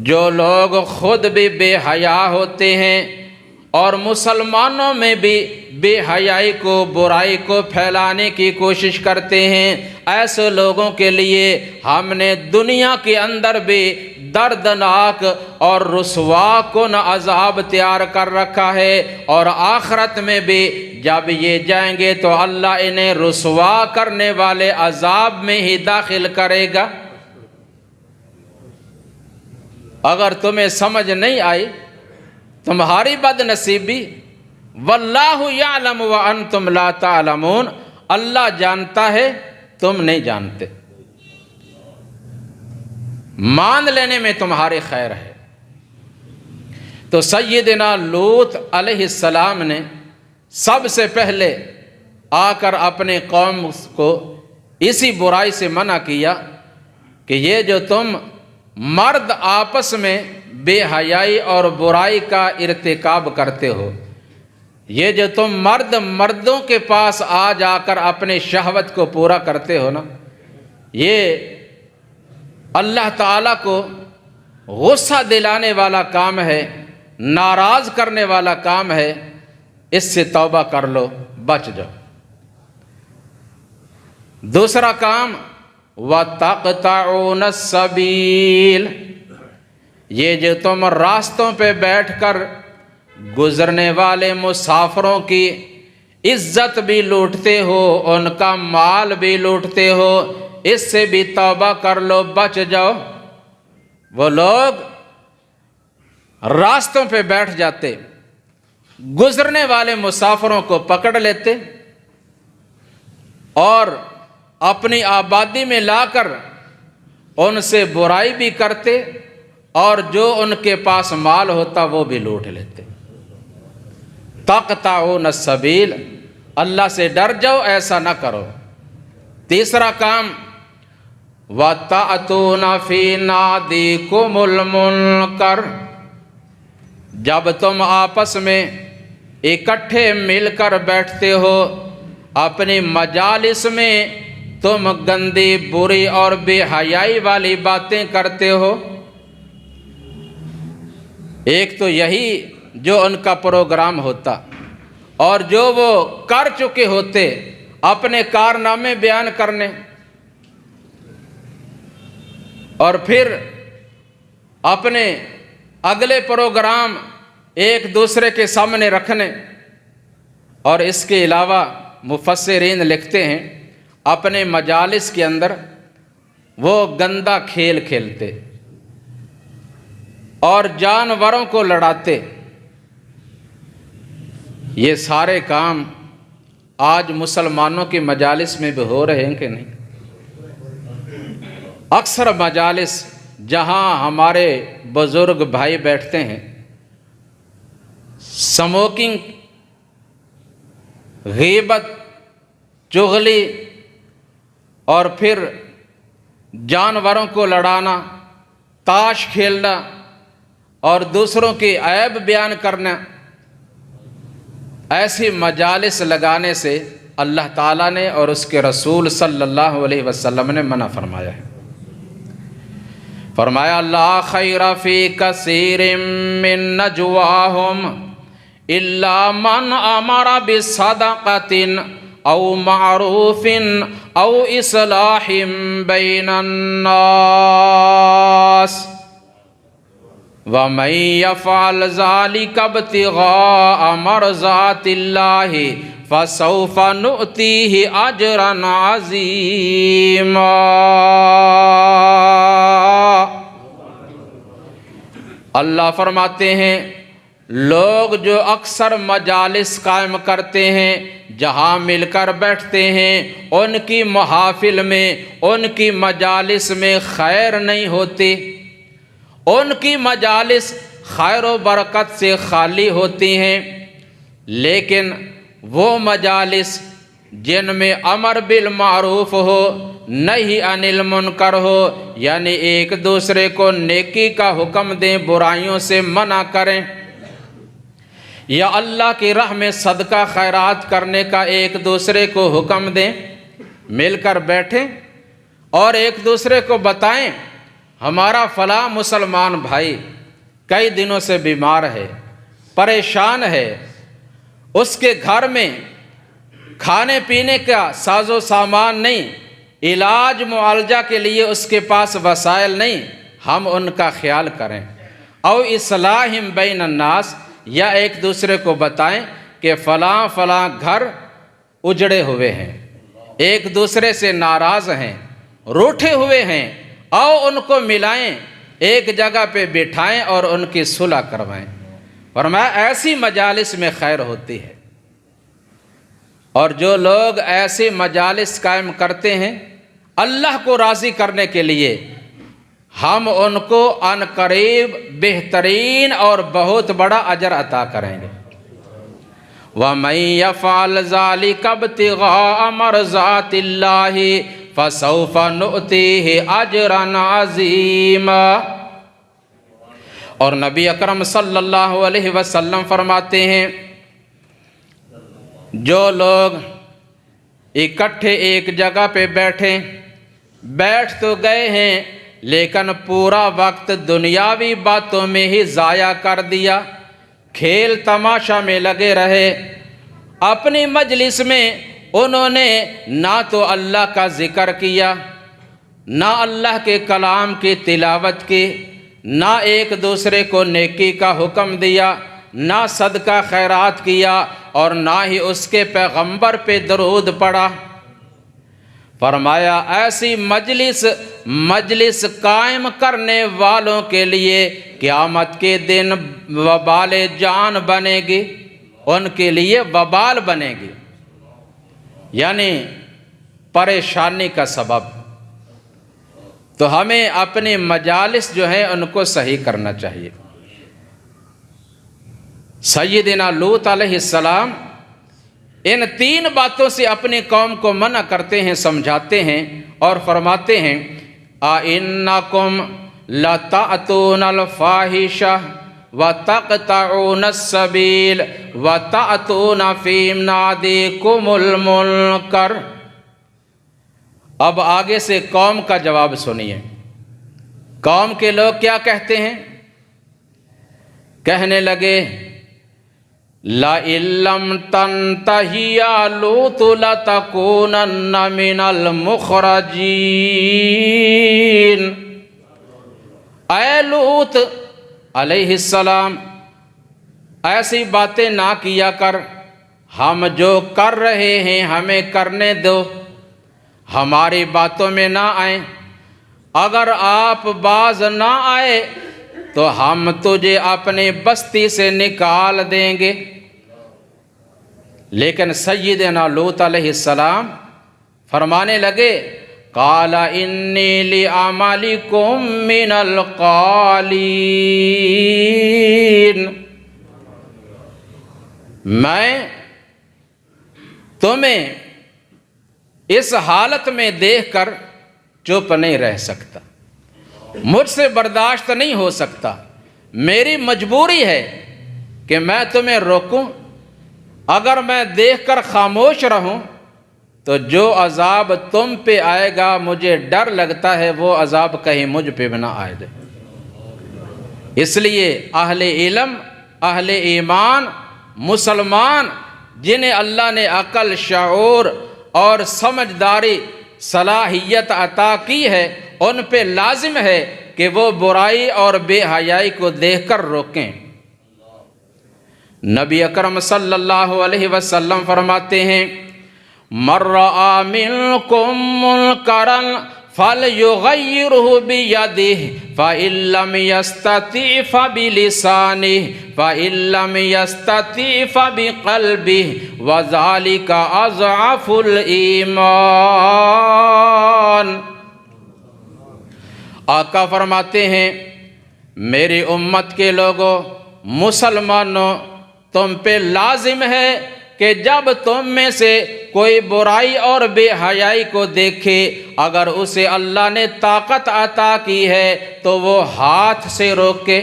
جو لوگ خود بھی بے حیا ہوتے ہیں اور مسلمانوں میں بھی بے حیائی کو، برائی کو پھیلانے کی کوشش کرتے ہیں، ایسے لوگوں کے لیے ہم نے دنیا کے اندر بھی دردناک اور رسوا کن عذاب تیار کر رکھا ہے، اور آخرت میں بھی جب یہ جائیں گے تو اللہ انہیں رسوا کرنے والے عذاب میں ہی داخل کرے گا۔ اگر تمہیں سمجھ نہیں آئی تمہاری بد نصیبی، واللہ یعلم وانتم لا تعلمون، اللہ جانتا ہے تم نہیں جانتے، مان لینے میں تمہاری خیر ہے۔ تو سیدنا لوط علیہ السلام نے سب سے پہلے آ کر اپنے قوم کو اسی برائی سے منع کیا کہ یہ جو تم مرد آپس میں بے حیائی اور برائی کا ارتکاب کرتے ہو۔ یہ جو تم مردوں کے پاس آ جا کر اپنی شہوت کو پورا کرتے ہو نا، یہ اللہ تعالیٰ کو غصہ دلانے والا کام ہے، ناراض کرنے والا کام ہے، اس سے توبہ کر لو، بچ جاؤ۔ دوسرا کام وَتَقْطَعُونَ السَّبِيلَ، یہ جو تم راستوں پہ بیٹھ کر گزرنے والے مسافروں کی عزت بھی لوٹتے ہو، ان کا مال بھی لوٹتے ہو، اس سے بھی توبہ کر لو، بچ جاؤ۔ وہ لوگ راستوں پہ بیٹھ جاتے، گزرنے والے مسافروں کو پکڑ لیتے اور اپنی آبادی میں لا کر ان سے برائی بھی کرتے، اور جو ان کے پاس مال ہوتا وہ بھی لوٹ لیتے۔ تقطعون السبیل، اللہ سے ڈر جاؤ، ایسا نہ کرو۔ تیسرا کام وَتَأْتُونَ فِي نَادِيكُمُ الْمُنْكَرَ، جب تم آپس میں اکٹھے مل کر بیٹھتے ہو اپنی مجالس میں، تم گندی بری اور بے حیائی والی باتیں کرتے ہو۔ ایک تو یہی جو ان کا پروگرام ہوتا، اور جو وہ کر چکے ہوتے اپنے کارنامے بیان کرنے، اور پھر اپنے اگلے پروگرام ایک دوسرے کے سامنے رکھنے۔ اور اس کے علاوہ مفسرین لکھتے ہیں اپنے مجالس کے اندر وہ گندا کھیل کھیلتے اور جانوروں کو لڑاتے۔ یہ سارے کام آج مسلمانوں کی مجالس میں بھی ہو رہے ہیں کہ نہیں؟ اکثر مجالس جہاں ہمارے بزرگ بھائی بیٹھتے ہیں، سموکنگ، غیبت، چغلی، اور پھر جانوروں کو لڑانا، تاش کھیلنا اور دوسروں کی عیب بیان کرنا، ایسی مجالس لگانے سے اللہ تعالیٰ نے اور اس کے رسول صلی اللہ علیہ وسلم نے منع فرمایا ہے۔ فرمایا لا خیر فی کثیر من نجواہم الا من امر بصدقۃ او معروف او اصلاح بین الناس وَمَن يَفْعَلْ ذَلِكَ ابْتِغَاءَ مَرْضَاتِ اللَّهِ فَسَوْفَ نُؤْتِيهِ أَجْرًا عَظِيمًا۔ اللہ فرماتے ہیں لوگ جو اکثر مجالس قائم کرتے ہیں، جہاں مل کر بیٹھتے ہیں، ان کی محافل میں، ان کی مجالس میں خیر نہیں ہوتی، ان کی مجالس خیر و برکت سے خالی ہوتی ہیں، لیکن وہ مجالس جن میں امر بالمعروف ہو، نہی عن المنکر ہو، یعنی ایک دوسرے کو نیکی کا حکم دیں، برائیوں سے منع کریں، یا اللہ کی راہ میں صدقہ خیرات کرنے کا ایک دوسرے کو حکم دیں، مل کر بیٹھیں اور ایک دوسرے کو بتائیں ہمارا فلاں مسلمان بھائی کئی دنوں سے بیمار ہے، پریشان ہے، اس کے گھر میں کھانے پینے کا ساز و سامان نہیں، علاج معالجہ کے لیے اس کے پاس وسائل نہیں، ہم ان کا خیال کریں۔ او اصلاح بین الناس، یا ایک دوسرے کو بتائیں کہ فلاں فلاں گھر اجڑے ہوئے ہیں، ایک دوسرے سے ناراض ہیں، روٹھے ہوئے ہیں، آؤ ان کو ملائیں، ایک جگہ پہ بٹھائیں اور ان کی صلح کروائیں۔ فرمایا ایسی مجالس میں خیر ہوتی ہے، اور جو لوگ ایسی مجالس قائم کرتے ہیں اللہ کو راضی کرنے کے لیے، ہم ان کو عن قریب بہترین اور بہت بڑا اجر عطا کریں گے۔ وَمَن يَفْعَلْ ذَلِكَ ابْتِغَاءَ مَرْضَاتِ اللَّهِ فَسَوْفَ نُؤْتِيهِ أَجْرًا عَظِيمًا۔ اور نبی اکرم صلی اللہ علیہ وسلم فرماتے ہیں جو لوگ اکٹھے ایک جگہ پہ بیٹھ تو گئے ہیں لیکن پورا وقت دنیاوی باتوں میں ہی ضائع کر دیا، کھیل تماشا میں لگے رہے، اپنی مجلس میں انہوں نے نہ تو اللہ کا ذکر کیا، نہ اللہ کے کلام کی تلاوت کی، نہ ایک دوسرے کو نیکی کا حکم دیا، نہ صدقہ خیرات کیا، اور نہ ہی اس کے پیغمبر پہ درود پڑھا۔ فرمایا ایسی مجلس قائم کرنے والوں کے لیے قیامت کے دن وبال جان بنے گی، ان کے لیے وبال بنے گی، یعنی پریشانی کا سبب۔ تو ہمیں اپنے مجالس جو ہیں ان کو صحیح کرنا چاہیے۔ سیدنا لوط علیہ السلام ان 3 باتوں سے اپنی قوم کو منع کرتے ہیں، سمجھاتے ہیں اور فرماتے ہیں اِنَّكُمْ لَتَأْتُونَ الْفَاحِشَةَ وَتَقْطَعُونَ السَّبِيلَ وَتَأْتُونَ فِي نَادِيكُمُ الْمُنكَرَ۔ اب آگے سے قوم کا جواب سنیے۔ قوم کے لوگ کیا کہتے ہیں؟ کہنے لگے لَئِن لَّمْ تَنْتَهِ يَا لُوطُ لَتَكُونَنَّ مِنَ الْمُخْرَجِينَ۔ اے لوط علیہ السلام ایسی باتیں نہ کیا کر، ہم جو کر رہے ہیں ہمیں کرنے دو، ہماری باتوں میں نہ آئیں، اگر آپ باز نہ آئے تو ہم تجھے اپنی بستی سے نکال دیں گے۔ لیکن سیدنا لوط علیہ السلام فرمانے لگے قال انی لعملکم من القالین، میں تمہیں اس حالت میں دیکھ کر چپ نہیں رہ سکتا، مجھ سے برداشت نہیں ہو سکتا، میری مجبوری ہے کہ میں تمہیں روکوں، اگر میں دیکھ کر خاموش رہوں تو جو عذاب تم پہ آئے گا مجھے ڈر لگتا ہے وہ عذاب کہیں مجھ پہ بھی نہ آئے دے۔ اس لیے اہل علم، اہل ایمان، مسلمان جنہیں اللہ نے عقل، شعور اور سمجھداری، صلاحیت عطا کی ہے، ان پہ لازم ہے کہ وہ برائی اور بے حیائی کو دیکھ کر روکیں۔ نبی اکرم صلی اللہ علیہ وسلم فرماتے ہیں مَن رَّأَىٰ مِنکُم مُنکَرًا فَلْيُغَيِّرْهُ بِیَدِهِ فَإِن لَّمْ یَسْتَطِعْ فَبِلِسَانِهِ فَإِن لَّمْ یَسْتَطِعْ فَبِقَلْبِهِ وَذَلِکَ أَضْعَفُ الْإِیمَانِ۔ آقا فرماتے ہیں میری امت کے لوگوں، مسلمانوں، تم پہ لازم ہے کہ جب تم میں سے کوئی برائی اور بے حیائی کو دیکھے، اگر اسے اللہ نے طاقت عطا کی ہے تو وہ ہاتھ سے روکے،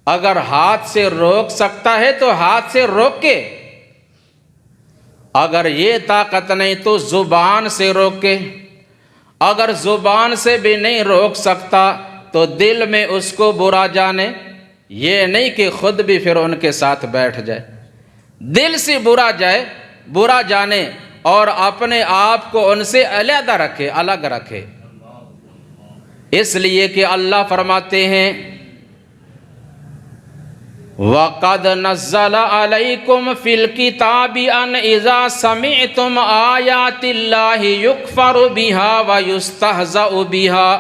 اگر ہاتھ سے روک سکتا ہے تو ہاتھ سے روکے، اگر یہ طاقت نہیں تو زبان سے روکے، اگر زبان سے بھی نہیں روک سکتا تو دل میں اس کو برا جانے، یہ نہیں کہ خود بھی پھر ان کے ساتھ بیٹھ جائے، دل سے برا جانے اور اپنے آپ کو ان سے علیحدہ رکھے، الگ رکھے۔ اس لیے کہ اللہ فرماتے ہیں وَقَدْ نَزَّلَ عَلَيْكُمْ فِي الْكِتَابِ أَنْ إِذَا سَمِعْتُمْ آيَاتِ اللَّهِ يُكْفَرُ بِهَا وَيُسْتَهْزَأُ بِهَا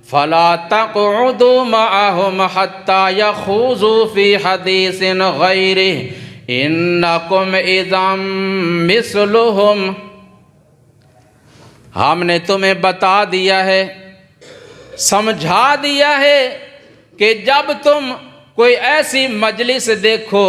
فَلَا تَقْعُدُوا مَعَهُمْ حَتَّى يَخُوضُوا فِي حَدِيثٍ غَيْرِهِ إِنَّكُمْ إِذًا مِثْلُهُمْ۔ ہم نے تمہیں بتا دیا ہے، سمجھا دیا ہے کہ جب تم کوئی ایسی مجلس دیکھو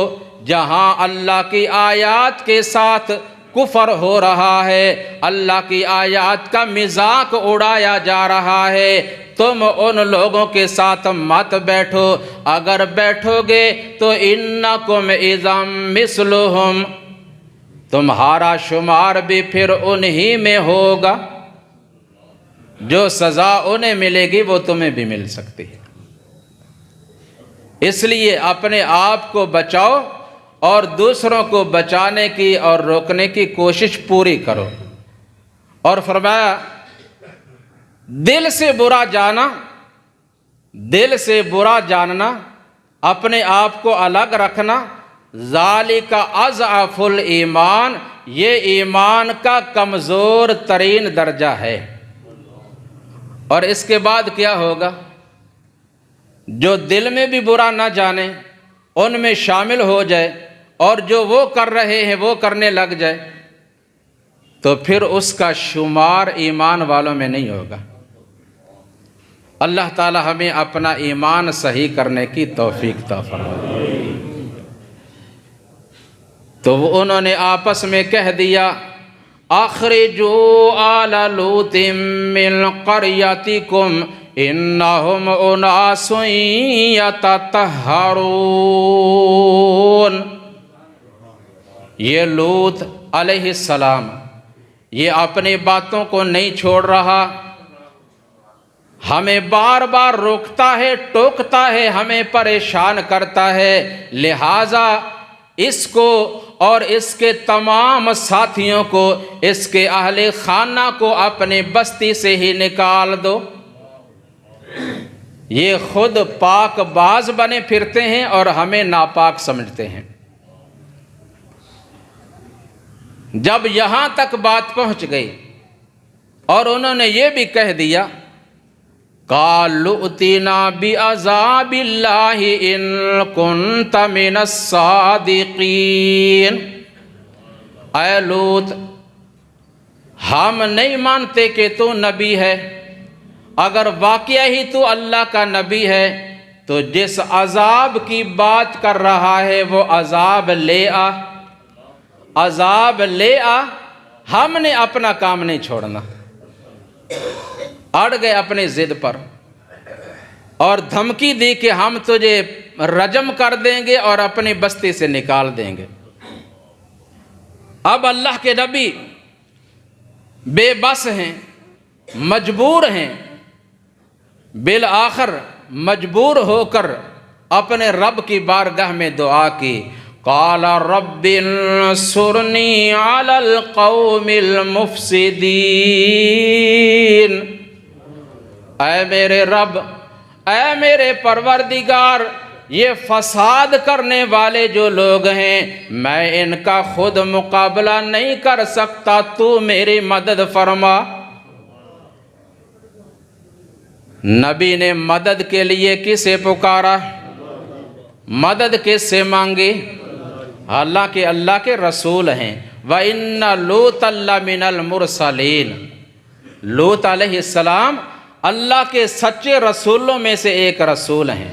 جہاں اللہ کی آیات کے ساتھ کفر ہو رہا ہے، اللہ کی آیات کا مذاق اڑایا جا رہا ہے، تم ان لوگوں کے ساتھ مت بیٹھو، اگر بیٹھو گے تو انکم اذا مثلہم، تمہارا شمار بھی پھر انہی میں ہوگا، جو سزا انہیں ملے گی وہ تمہیں بھی مل سکتی ہے۔ اس لیے اپنے آپ کو بچاؤ اور دوسروں کو بچانے کی اور روکنے کی کوشش پوری کرو۔ اور فرمایا دل سے برا جاننا، اپنے آپ کو الگ رکھنا، ذالک اضعف الایمان، یہ ایمان کا کمزور ترین درجہ ہے۔ اور اس کے بعد کیا ہوگا؟ جو دل میں بھی برا نہ جانے ان میں شامل ہو جائے، اور جو وہ کر رہے ہیں وہ کرنے لگ جائے، تو پھر اس کا شمار ایمان والوں میں نہیں ہوگا۔ اللہ تعالی ہمیں اپنا ایمان صحیح کرنے کی توفیق عطا فرمائے۔ تو وہ انہوں نے آپس میں کہہ دیا اخرجوا آل لوط من قریتکم انہم اناس یتطہرون۔ یہ لوط علیہ السلام یہ اپنی باتوں کو نہیں چھوڑ رہا، ہمیں بار بار روکتا ہے، ٹوکتا ہے، ہمیں پریشان کرتا ہے، لہٰذا اس کو اور اس کے تمام ساتھیوں کو، اس کے اہل خانہ کو اپنی بستی سے ہی نکال دو۔ یہ خود پاک باز بنے پھرتے ہیں اور ہمیں ناپاک سمجھتے ہیں۔ جب یہاں تک بات پہنچ گئی اور انہوں نے یہ بھی کہہ دیا قالوا ائتنا بعذاب اللہ ان کنت من الصادقین، اے لوط ہم نہیں مانتے کہ تو نبی ہے، اگر واقعہ ہی تو اللہ کا نبی ہے تو جس عذاب کی بات کر رہا ہے وہ عذاب لے آ، عذاب لے آ، ہم نے اپنا کام نہیں چھوڑنا۔ اڑ گئے اپنی ضد پر اور دھمکی دی کہ ہم تجھے رجم کر دیں گے اور اپنی بستی سے نکال دیں گے۔ اب اللہ کے نبی بے بس ہیں، مجبور ہیں، بالآخر مجبور ہو کر اپنے رب کی بارگاہ میں دعا کی قال رب انصرنی علی القوم المفسدین، اے میرے رب، اے میرے پروردگار، یہ فساد کرنے والے جو لوگ ہیں میں ان کا خود مقابلہ نہیں کر سکتا، تو میری مدد فرما۔ نبی نے مدد کے لیے کسے پکارا؟ مدد کس سے مانگی؟ حالانکہ اللہ کے رسول ہیں۔ وَإِنَّ لُوطًا لَّمِنَ الْمُرْسَلِينَ، لوط علیہ السلام اللہ کے سچے رسولوں میں سے ایک رسول ہیں،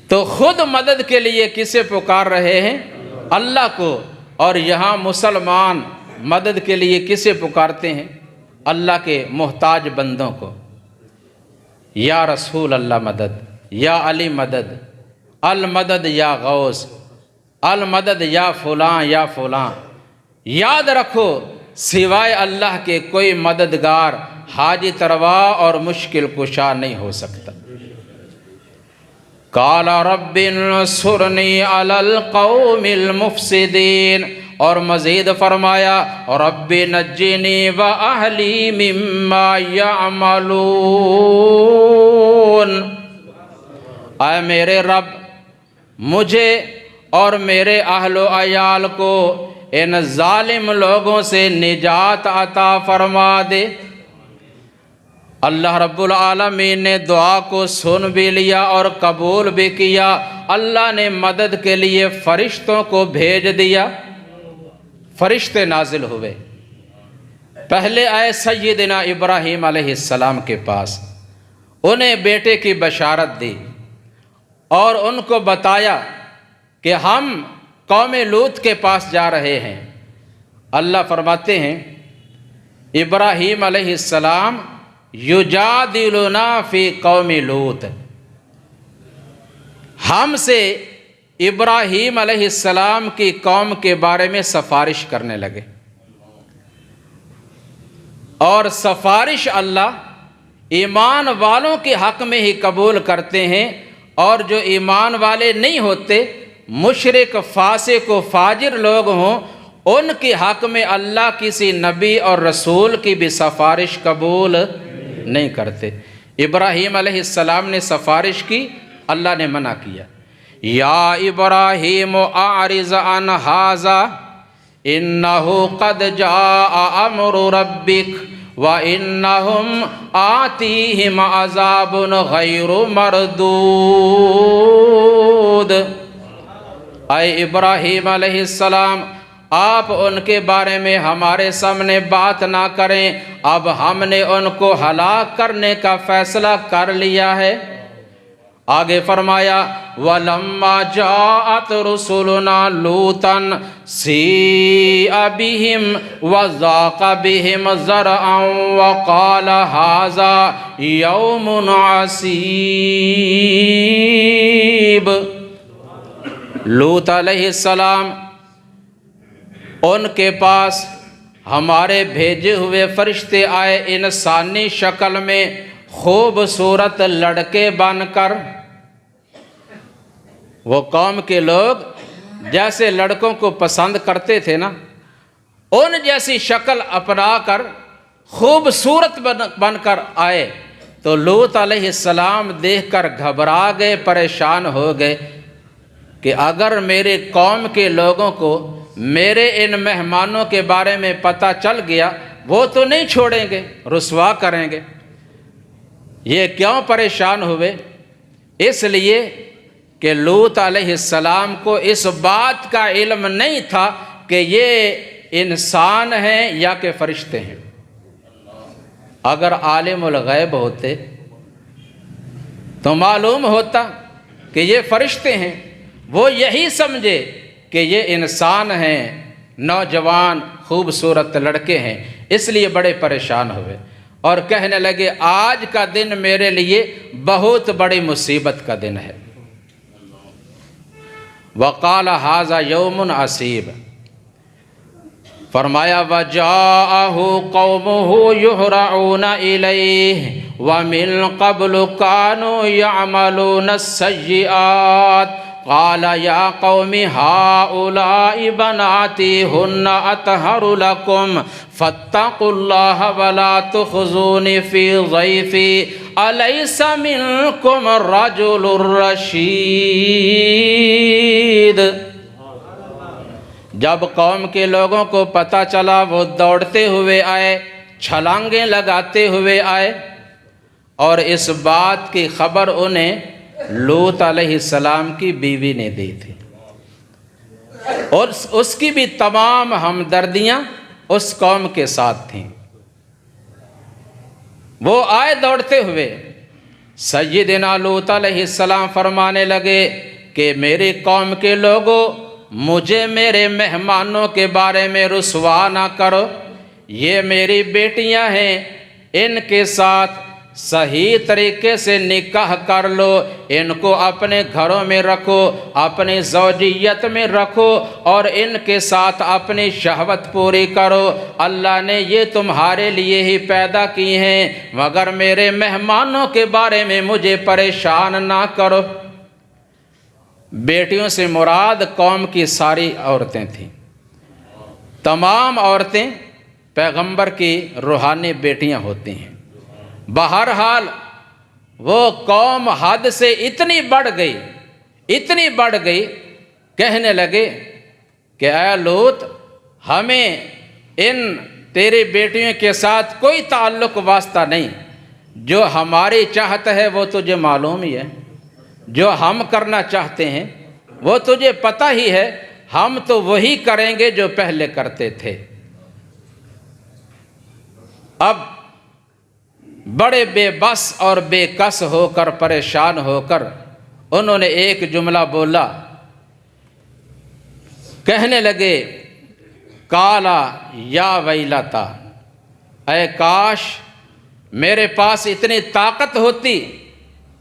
تو خود مدد کے لیے کسے پکار رہے ہیں؟ اللہ کو۔ اور یہاں مسلمان مدد کے لیے کسے پکارتے ہیں؟ اللہ کے محتاج بندوں کو، یا رسول اللہ مدد، یا علی مدد، المدد یا غوث، المدد یا فلاں یا فلاں۔ یاد رکھو سوائے اللہ کے کوئی مددگار حاجت روا اور مشکل کشا نہیں ہو سکتا۔ قال رب انصرنی علی القوم المفسدین، اور مزید فرمایا رب نجنی واہلی مما یعملون، اے میرے رب مجھے اور میرے اہل و عیال کو ان ظالم لوگوں سے نجات عطا فرما دے۔ اللہ رب العالمین نے دعا کو سن بھی لیا اور قبول بھی کیا۔ اللہ نے مدد کے لیے فرشتوں کو بھیج دیا، فرشتے نازل ہوئے، پہلے آئے سیدنا ابراہیم علیہ السلام کے پاس، انہیں بیٹے کی بشارت دی اور ان کو بتایا کہ ہم قوم لوط کے پاس جا رہے ہیں۔ اللہ فرماتے ہیں ابراہیم علیہ السلام یجادلنا فی قوم لوط، ہم سے ابراہیم علیہ السلام کی قوم کے بارے میں سفارش کرنے لگے، اور سفارش اللہ ایمان والوں کے حق میں ہی قبول کرتے ہیں، اور جو ایمان والے نہیں ہوتے، مشرک، فاسق و فاجر لوگ ہوں، ان کے حق میں اللہ کسی نبی اور رسول کی بھی سفارش قبول نہیں کرتے۔ ابراہیم علیہ السلام نے سفارش کی، اللہ نے منع کیا، یا ابراہیم اعرض عن ھذا انہ قد جاء امر ربک وانہم آتیہم عذاب غیر مردود۔ اے ابراہیم علیہ السلام، آپ ان کے بارے میں ہمارے سامنے بات نہ کریں، اب ہم نے ان کو ہلاک کرنے کا فیصلہ کر لیا ہے۔ آگے فرمایا وَلَمَّا جَاءَتْ رُسُلُنَا لُوطًا سِیءَ بِهِمْ وَضَاقَ بِهِمْ ذَرْعًا وَقَالَ هَٰذَا يَوْمٌ عَسِیبٌ۔ لوط علیہ السلام، ان کے پاس ہمارے بھیجے ہوئے فرشتے آئے انسانی شکل میں، خوبصورت لڑکے بن کر۔ وہ قوم کے لوگ جیسے لڑکوں کو پسند کرتے تھے نا، ان جیسی شکل اپنا کر خوبصورت بن کر آئے، تو لوط علیہ السلام دیکھ کر گھبرا گئے، پریشان ہو گئے کہ اگر میرے قوم کے لوگوں کو میرے ان مہمانوں کے بارے میں پتہ چل گیا، وہ تو نہیں چھوڑیں گے، رسوا کریں گے۔ یہ کیوں پریشان ہوئے؟ اس لیے کہ لوط علیہ السلام کو اس بات کا علم نہیں تھا کہ یہ انسان ہیں یا کہ فرشتے ہیں۔ اگر عالم الغیب ہوتے تو معلوم ہوتا کہ یہ فرشتے ہیں، وہ یہی سمجھے کہ یہ انسان ہیں، نوجوان خوبصورت لڑکے ہیں، اس لیے بڑے پریشان ہوئے اور کہنے لگے آج کا دن میرے لیے بہت بڑی مصیبت کا دن ہے۔ وقال ھذا یوم عصیب، فرمایا وجاءہ قومہ یہرعون الیہ ومن قبل كانوا يعملون السیئات قال یا قوم هؤلاء بناتی ہن اطہر لکم فاتقوا اللہ ولا تخزونی فی ضیفی الیس منکم الرجل الرشید۔ جب قوم کے لوگوں کو پتہ چلا، وہ دوڑتے ہوئے آئے، چھلانگیں لگاتے ہوئے آئے، اور اس بات کی خبر انہیں لوط علیہ السلام کی بیوی نے دی تھی، اور اس کی بھی تمام ہمدردیاں اس قوم کے ساتھ تھیں۔ وہ آئے دوڑتے ہوئے، سیدنا لوط علیہ السلام فرمانے لگے کہ میری قوم کے لوگوں، مجھے میرے مہمانوں کے بارے میں رسوا نہ کرو، یہ میری بیٹیاں ہیں، ان کے ساتھ صحیح طریقے سے نکاح کر لو، ان کو اپنے گھروں میں رکھو، اپنی زوجیت میں رکھو، اور ان کے ساتھ اپنی شہوت پوری کرو۔ اللہ نے یہ تمہارے لیے ہی پیدا کی ہیں، مگر میرے مہمانوں کے بارے میں مجھے پریشان نہ کرو۔ بیٹیوں سے مراد قوم کی ساری عورتیں تھیں۔ تمام عورتیں پیغمبر کی روحانی بیٹیاں ہوتی ہیں۔ بہرحال وہ قوم حد سے اتنی بڑھ گئی، کہنے لگے کہ اے لوط، ہمیں ان تیری بیٹیوں کے ساتھ کوئی تعلق واسطہ نہیں، جو ہماری چاہت ہے وہ تجھے معلوم ہی ہے، جو ہم کرنا چاہتے ہیں وہ تجھے پتہ ہی ہے، ہم تو وہی کریں گے جو پہلے کرتے تھے۔ اب بڑے بے بس اور بے کس ہو کر، پریشان ہو کر انہوں نے ایک جملہ بولا، کہنے لگے کالا یا ویلتا، اے کاش میرے پاس اتنی طاقت ہوتی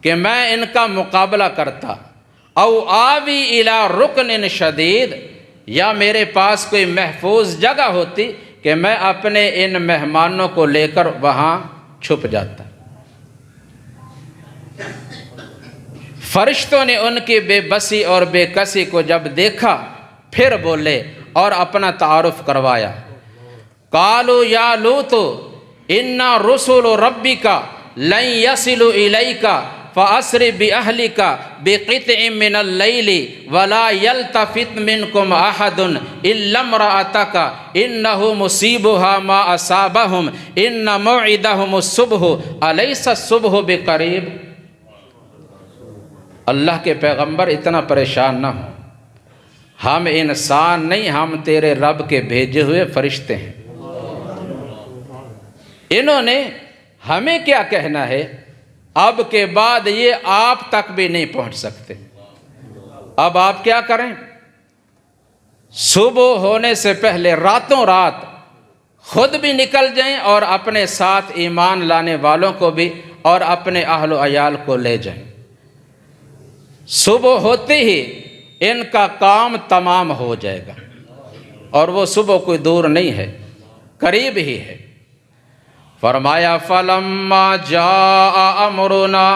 کہ میں ان کا مقابلہ کرتا، او آوی الی رکن شدید، یا میرے پاس کوئی محفوظ جگہ ہوتی کہ میں اپنے ان مہمانوں کو لے کر وہاں چھپ جاتا۔ فرشتوں نے ان کی بے بسی اور بے کسی کو جب دیکھا پھر بولے اور اپنا تعارف کروایا۔ قالوا یا لوط انا رسول ربک لن يصلوا الیک فاسر باہلک بقطع من اللیل ولا یلتفت منکم احد الا امرأتک انہ مصیبها ما اصابہم ان موعدہم الصبح الیس الصبح بقریب۔ اللہ کے پیغمبر اتنا پریشان نہ ہو، ہم انسان نہیں، ہم تیرے رب کے بھیجے ہوئے فرشتے ہیں۔ انہوں نے ہمیں کیا کہنا ہے، اب کے بعد یہ آپ تک بھی نہیں پہنچ سکتے۔ اب آپ کیا کریں، صبح ہونے سے پہلے راتوں رات خود بھی نکل جائیں اور اپنے ساتھ ایمان لانے والوں کو بھی اور اپنے اہل و عیال کو لے جائیں۔ صبح ہوتے ہی ان کا کام تمام ہو جائے گا، اور وہ صبح کوئی دور نہیں ہے، قریب ہی ہے۔ فرمایا فلما جاء امرنا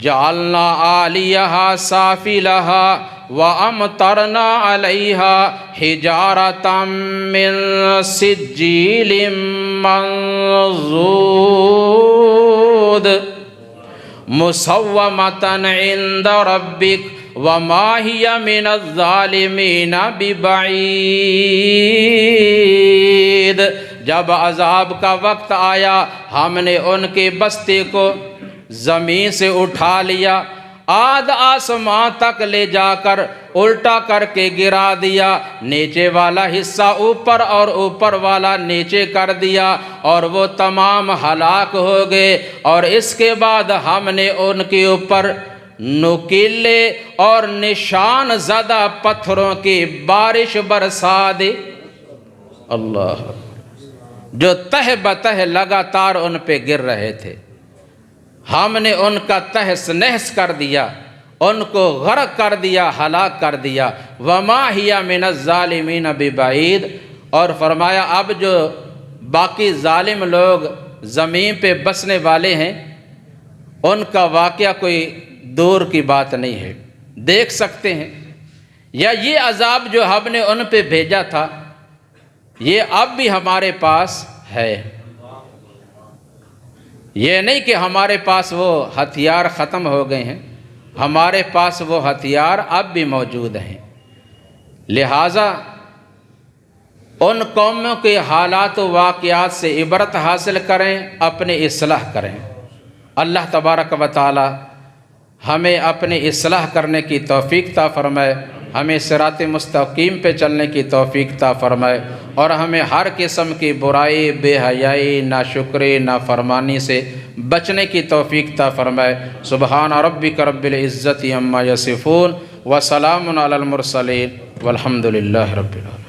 جعلنا عالیہا سافلہا وامطرنا علیہا حجارۃ من سجیل منضود مسومۃ عند ربک وما ہی من الظالمین ببعید۔ جب عذاب کا وقت آیا ہم نے ان کی بستی کو زمین سے اٹھا لیا، آدھ آسمان تک لے جا کر الٹا کر کے گرا دیا، نیچے والا حصہ اوپر اور اوپر والا نیچے کر دیا، اور وہ تمام ہلاک ہو گئے۔ اور اس کے بعد ہم نے ان کے اوپر نوکیلے اور نشان زدہ پتھروں کی بارش برسا دی، اللہ، جو تہ بتہ لگاتار ان پہ گر رہے تھے۔ ہم نے ان کا تہس نہس کر دیا، ان کو غرق کر دیا، ہلاک کر دیا۔ وما ہی من الظالمین ببعید، اور فرمایا اب جو باقی ظالم لوگ زمین پہ بسنے والے ہیں ان کا واقعہ کوئی دور کی بات نہیں ہے، دیکھ سکتے ہیں۔ یا یہ عذاب جو ہم نے ان پہ بھیجا تھا یہ اب بھی ہمارے پاس ہے، یہ نہیں کہ ہمارے پاس وہ ہتھیار ختم ہو گئے ہیں، ہمارے پاس وہ ہتھیار اب بھی موجود ہیں۔ لہٰذا ان قوموں کے حالات و واقعات سے عبرت حاصل کریں، اپنی اصلاح کریں۔ اللہ تبارک و تعالی ہمیں اپنی اصلاح کرنے کی توفیق عطا فرمائے، ہمیں صراط مستقیم پہ چلنے کی توفیق عطا فرمائے، اور ہمیں ہر قسم کی برائی، بے حیائی، ناشکری، نافرمانی سے بچنے کی توفیق عطا فرمائے۔ سبحان ربک رب العزت عما یصفون وسلام علی المرسلین والحمد للہ رب العالمین۔